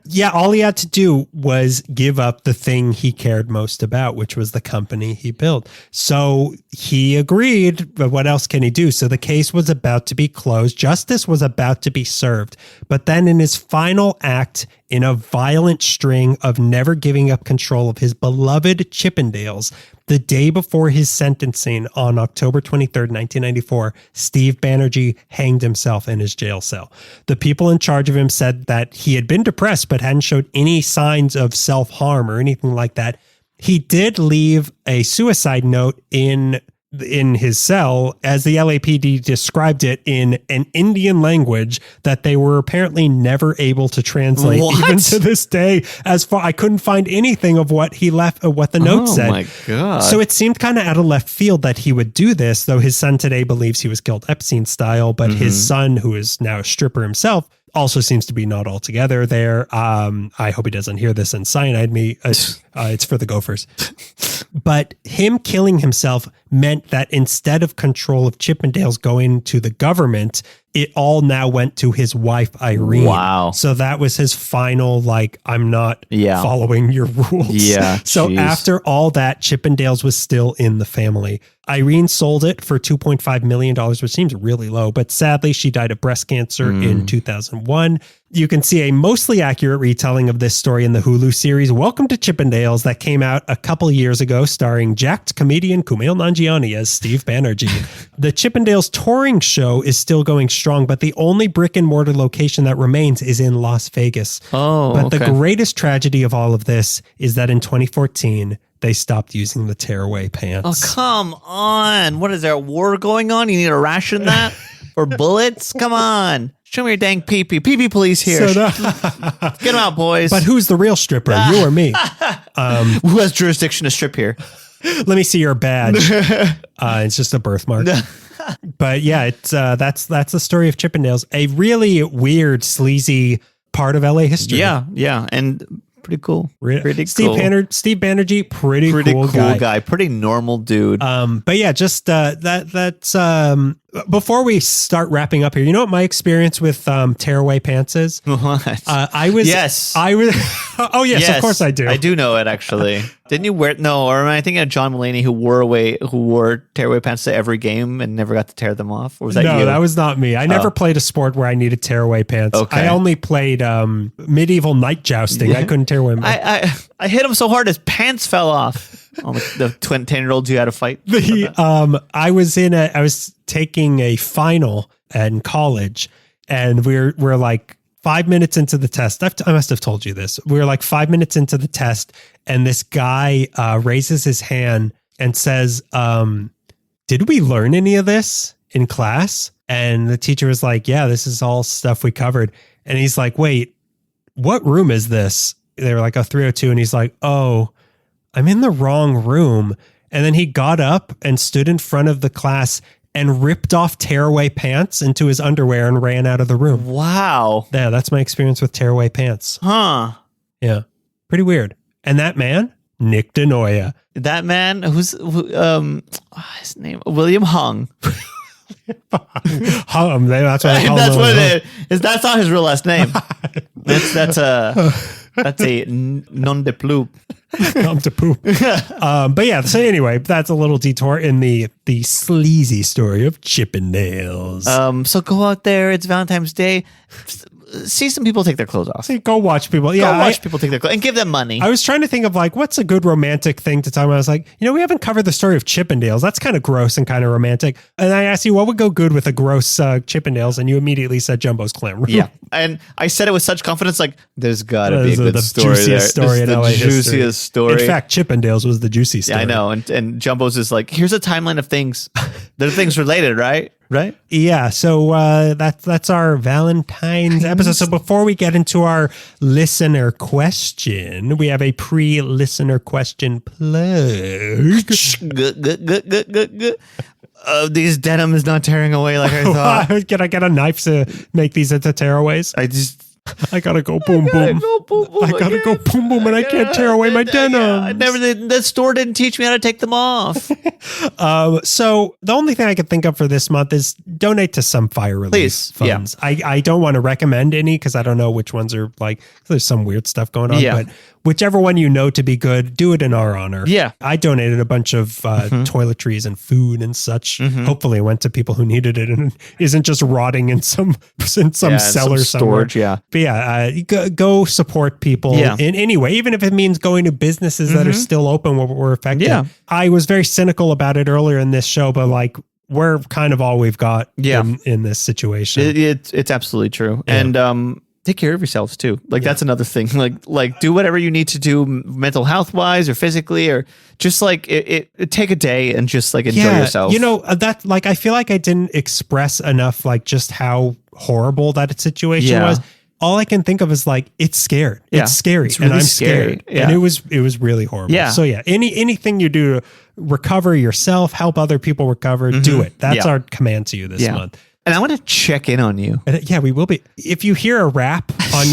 Yeah, all he had to do was give up the thing he cared most about, which was the company he built. So he agreed, but what else can he do? So the case was about to be closed. Justice was about to be served. But then in his final act, in a violent string of never giving up control of his beloved Chippendales, the day before his sentencing on October 23rd, 1994, Steve Banerjee hanged himself in his jail cell. The people in charge of him said that he had been depressed but hadn't showed any signs of self-harm or anything like that. He did leave a suicide note in his cell, as the LAPD described it, in an Indian language that they were apparently never able to translate. What? Even to this day. As far, I couldn't find anything of what he left, what the note said. Oh my God. So it seemed kind of out of left field that he would do this, though his son today believes he was killed Epstein style, but his son, who is now a stripper himself, also seems to be not altogether there. I hope he doesn't hear this and cyanide me. It's for the Gophers. But him killing himself meant that instead of control of Chippendales going to the government, it all now went to his wife, Irene. Wow. So that was his final, like, I'm not following your rules. Yeah. So after all that, Chippendales was still in the family. Irene sold it for $2.5 million, which seems really low, but sadly she died of breast cancer in 2001. You can see a mostly accurate retelling of this story in the Hulu series Welcome to Chippendales that came out a couple years ago, starring jacked comedian Kumail Nanjiani as Steve Banerjee. The Chippendales touring show is still going strong, but the only brick and mortar location that remains is in Las Vegas. But the greatest tragedy of all of this is that in 2014, they stopped using the tearaway pants. Oh, come on. What is there, a war going on? You need to ration that? Or bullets? Come on. Show me your dang pee-pee. Pee-pee police here. So get them out, boys. But who's the real stripper? You or me? Who has jurisdiction to strip here? Let me see your badge. It's just a birthmark. But yeah, it's that's the story of Chippendales. A really weird, sleazy part of LA history. Yeah. And pretty cool. Steve Banerjee, pretty cool guy. Pretty normal dude. But yeah, just that's before we start wrapping up here, you know what my experience with tearaway pants is? What? I was. Oh yes, of course I do. I do know it actually. Didn't you wear? No, or am I thinking of John Mulaney who wore tearaway pants to every game and never got to tear them off? Or was that you? No, that was not me. I never played a sport where I needed tearaway pants. Okay. I only played medieval knight jousting. I couldn't tear away. I hit him so hard his pants fell off. Oh, the 10-year-olds you had to fight. I was taking a final in college, and we're like 5 minutes into the test. I must have told you this. We were like 5 minutes into the test, and this guy raises his hand and says, "Did we learn any of this in class?" And the teacher was like, "Yeah, this is all stuff we covered." And he's like, "Wait, what room is this?" They were like, "Oh, 302." And he's like, "Oh, I'm in the wrong room." And then he got up and stood in front of the class and ripped off tearaway pants into his underwear and ran out of the room. Wow. Yeah, that's my experience with tearaway pants. Huh. Yeah. Pretty weird. And that man, Nick DeNoia. That man his name, William Hung. Hum, that's what I call That's him. what it is. That's not his real last name. That's a nom de plume. Come to poop. But yeah, so anyway, that's a little detour in the sleazy story of Chippendales. So go out there. It's Valentine's Day. See some people take their clothes off. Go watch people. Yeah, Go watch people take their clothes and give them money. I was trying to think of like, what's a good romantic thing to talk about? I was like, we haven't covered the story of Chippendales. That's kind of gross and kind of romantic. And I asked you, what would go good with a gross Chippendales? And you immediately said Jumbo's Clam Room. Yeah. And I said it with such confidence, like, there's got to be a good the story juiciest there. story in the LA juiciest history. story. In fact, Chippendales was the juicy story. Yeah, I know. And Jumbo's is like, here's a timeline of things. There are things related, right? Right? Yeah, so that's our Valentine's episode. So before we get into our listener question, we have a pre-listener question plug. These denim is not tearing away like I thought. Can I get a knife to make these into tearaways? I gotta go boom boom. I gotta go boom boom, and I can't tear away my denim. The store didn't teach me how to take them off. So the only thing I can think of for this month is donate to some fire relief funds. Yeah. I don't want to recommend any because I don't know which ones are like. There's some weird stuff going on, but whichever one you know to be good, do it in our honor. Yeah, I donated a bunch of toiletries and food and such. Hopefully, it went to people who needed it and isn't just rotting in some cellar somewhere. Storage. Yeah. But yeah, go support people in any way, even if it means going to businesses that are still open where we're affected. Yeah. I was very cynical about it earlier in this show, but like we're kind of all we've got in this situation. It's absolutely true. Yeah. And take care of yourselves too. Like that's another thing. Like do whatever you need to do mental health wise or physically, or just like take a day and just like enjoy yourself. That like I feel like I didn't express enough like just how horrible that situation was. All I can think of is like it's scared. Yeah. It's scary, it's really and I'm scared. Yeah. And it was really horrible. Yeah. So yeah, anything you do to recover yourself, help other people recover, do it. That's our command to you this month. And I want to check in on you. Yeah, we will be. If you hear a rap on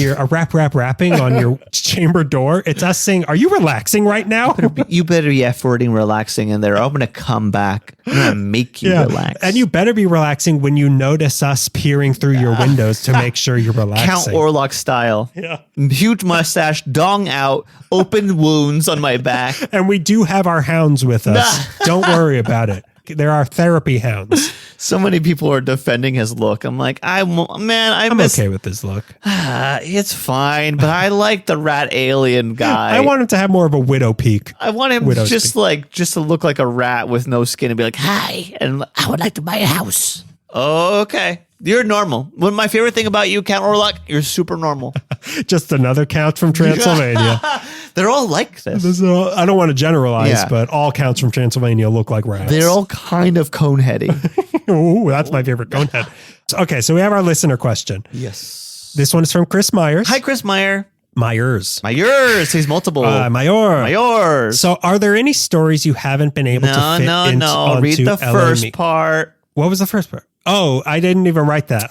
rapping on your chamber door, it's us saying, "Are you relaxing right now?" You better be F-wording relaxing in there. I'm going to come back. I'm going to make you relax. And you better be relaxing when you notice us peering through your windows to make sure you're relaxing. Count Orlok style. Yeah. Huge mustache, dong out, open wounds on my back. And we do have our hounds with us. Don't worry about it. There are therapy hounds. So many people are defending his look. I'm like, I'm okay with this look. It's fine, but I like the rat alien guy. I want him to have more of a widow peak. I want him just to look like a rat with no skin and be like, hi, and I would like to buy a house. Oh, okay. You're normal. My favorite thing about you, Count Orlok, you're super normal. Just another count from Transylvania. They're all like this. I don't want to generalize, but all counts from Transylvania look like rats. They're all kind of coneheady. Ooh, that's my favorite conehead. Okay, so we have our listener question. Yes. This one is from Chris Myers. Hi, Chris Myers. Myers. He's multiple. Myers. So are there any stories you haven't been able to fit into? No. Read the first part. What was the first part? Oh, I didn't even write that.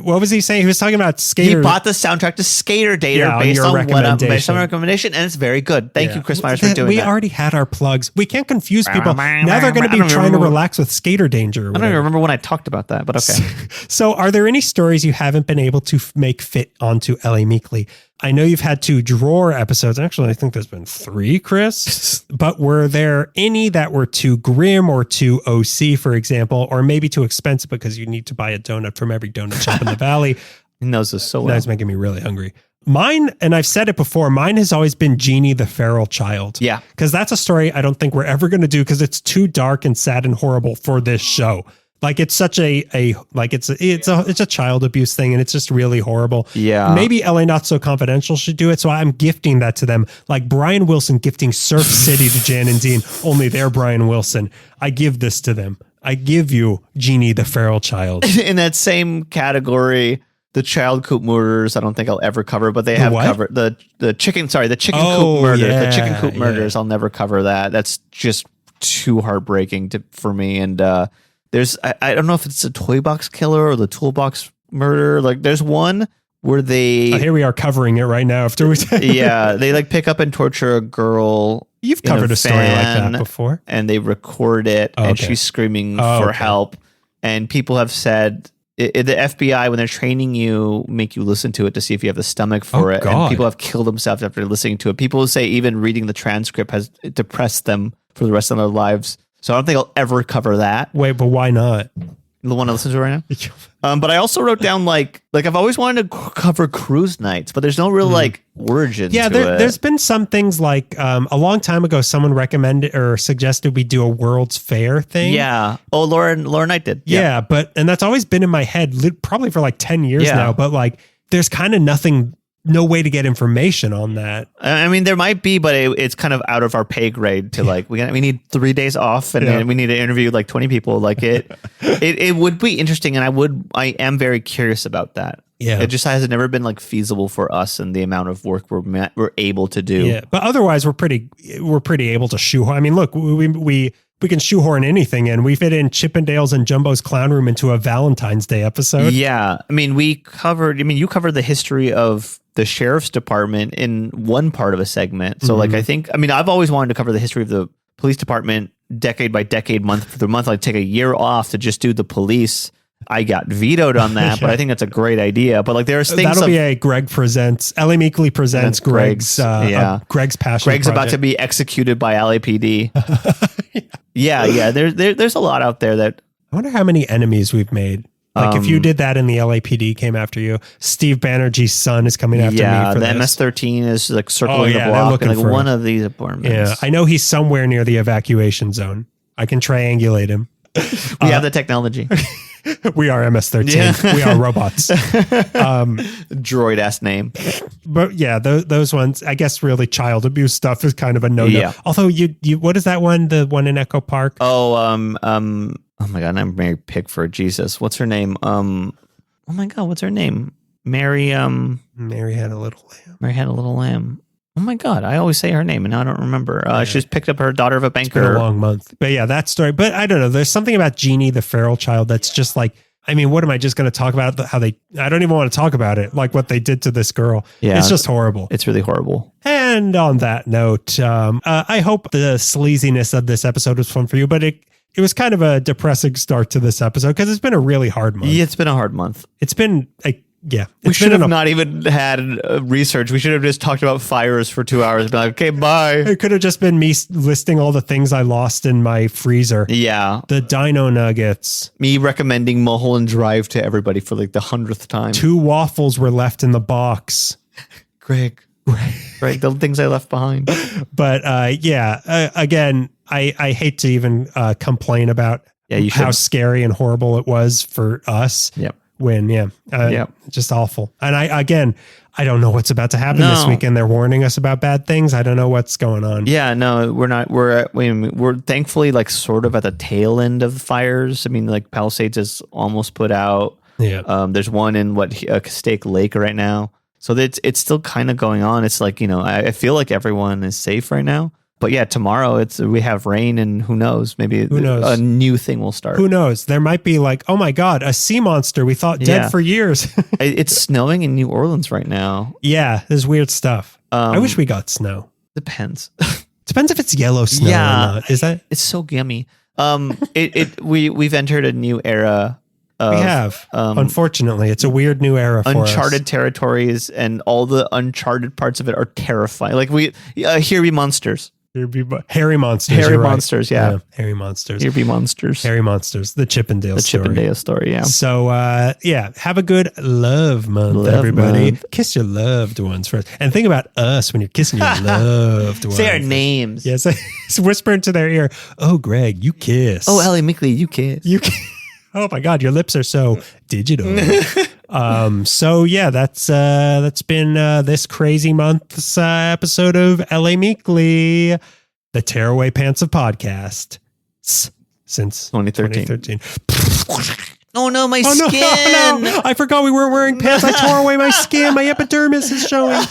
What was he saying? He was talking about Skater. He bought the soundtrack to Skater Dater based on my recommendation, and it's very good. Thank you, Chris Myers, for doing that. We already had our plugs. We can't confuse people. Now they're going to be trying to relax with Skater Danger. I don't even remember when I talked about that, but okay. So are there any stories you haven't been able to make fit onto L.A. Meekly? I know you've had 2 drawer episodes. Actually, I think there's been 3, Chris. But were there any that were too grim or too OC, for example, or maybe too expensive because you need to buy a donut from every donut shop in the valley? He knows this so well. That's making me really hungry. Mine, and I've said it before, mine has always been Jeannie the Feral Child. Yeah. Because that's a story I don't think we're ever going to do because it's too dark and sad and horrible for this show. Like it's such it's a child abuse thing and it's just really horrible. Yeah. Maybe LA Not So Confidential should do it. So I'm gifting that to them. Like Brian Wilson gifting Surf City to Jan and Dean, only they're Brian Wilson. I give this to them. I give you Jeannie the Feral Child. In that same category, the child coop murders, I don't think I'll ever cover, but they have covered the chicken coop murders. Yeah, the chicken coop murders, I'll never cover that. That's just too heartbreaking for me. And there's I don't know if it's a toy box killer or the toolbox murder. Like there's one where they here we are covering it right now after we they like pick up and torture a girl You've covered a story like that before. And they record it, and she's screaming for help. And people have said the FBI, when they're training you, make you listen to it to see if you have the stomach for it. God. And people have killed themselves after listening to it. People say even reading the transcript has depressed them for the rest of their lives. So I don't think I'll ever cover that. Wait, but why not? The one I listen to right now. But I also wrote down like I've always wanted to cover cruise nights, but there's no real like origin. Yeah, there's been some things like a long time ago, someone recommended or suggested we do a World's Fair thing. Yeah. Oh, Laura Knight did. Yeah, and that's always been in my head probably for like 10 years now. But like, there's kind of no way to get information on that. I mean, there might be, but it's kind of out of our pay grade to like, we need 3 days off and then we need to interview like 20 people. Like it would be interesting. And I am very curious about that. Yeah. It just has never been like feasible for us and the amount of work we're able to do. Yeah. But otherwise we're pretty able to shoehorn. I mean, look, we can shoehorn anything in. We fit in Chippendales and Jumbo's Clown Room into a Valentine's Day episode. Yeah. I mean, you covered the history of the sheriff's department in one part of a segment. So like, I've always wanted to cover the history of the police department decade by decade, month for month. Like take a year off to just do the police. I got vetoed on that, but I think that's a great idea. But like there's things that'll be a Greg presents, Ellie Meekley presents Greg's Greg's passion. Greg's about to be executed by LAPD. Yeah. There's a lot out there that I wonder how many enemies we've made. Like if you did that and the LAPD came after you, Steve Banerjee's son is coming after me for the this. MS-13 is like circling the block and like one of these apartments. Yeah, I know he's somewhere near the evacuation zone. I can triangulate him. We have the technology. We are MS-13. Yeah. We are robots. Droid ass name. But yeah, those ones, I guess really child abuse stuff is kind of a no-no. Yeah. Although you what is that one? The one in Echo Park? Oh my God, I'm Mary Pickford. Jesus. What's her name? Oh my God, what's her name? Mary Had a Little Lamb. Mary Had a Little Lamb. Oh my God, I always say her name and now I don't remember. She just picked up her daughter of a banker. It's been a long month. But yeah, that story. But I don't know. There's something about Jeannie, the feral child, that's just like, I mean, what am I just going to talk about? I don't even want to talk about it. Like what they did to this girl. Yeah, it's just horrible. It's really horrible. And on that note, I hope the sleaziness of this episode was fun for you, but it was kind of a depressing start to this episode because it's been a really hard month. Yeah, it's been a hard month. It's been we should have not even had research. We should have just talked about fires for 2 hours and be like, okay, bye. It could have just been me listing all the things I lost in my freezer. Yeah. The dino nuggets. Me recommending Mulholland Drive to everybody for like the 100th time. 2 waffles were left in the box. Greg, the things I left behind. But again, I hate to even complain about how scary and horrible it was for us. Yep. Just awful. And I don't know what's about to happen this weekend. They're warning us about bad things. I don't know what's going on. Yeah, no, we're not. We're thankfully like sort of at the tail end of the fires. I mean, like Palisades is almost put out. Yeah. There's one in Stake Lake right now. So it's still kind of going on. It's like, I feel like everyone is safe right now. But yeah, tomorrow we have rain and who knows? Maybe a new thing will start. Who knows? There might be like, oh my God, a sea monster we thought dead for years. It's snowing in New Orleans right now. Yeah, there's weird stuff. I wish we got snow. Depends. Depends if it's yellow snow or not. Is that? It's so yummy. We've entered a new era. We have. Unfortunately, it's a weird new era for us. Uncharted territories and all the uncharted parts of it are terrifying. Like here be monsters. Hairy monsters. Hairy monsters, yeah. Hairy monsters. Here be monsters. Hairy monsters. The Chippendale story. The Chippendale story, yeah. So, have a good love month, everybody. Kiss your loved ones first. And think about us when you're kissing your loved ones. Say our names. Yes, whisper into their ear. Oh, Greg, you kiss. Oh, Ellie Meekley, you kiss. You kiss. Oh my God, your lips are so digital. So yeah, that's been this crazy month's episode of L.A. Meekley, the Tearaway Pants of Podcast since 2013. Oh no, my skin! No. I forgot we weren't wearing pants. I tore away my skin. My epidermis is showing.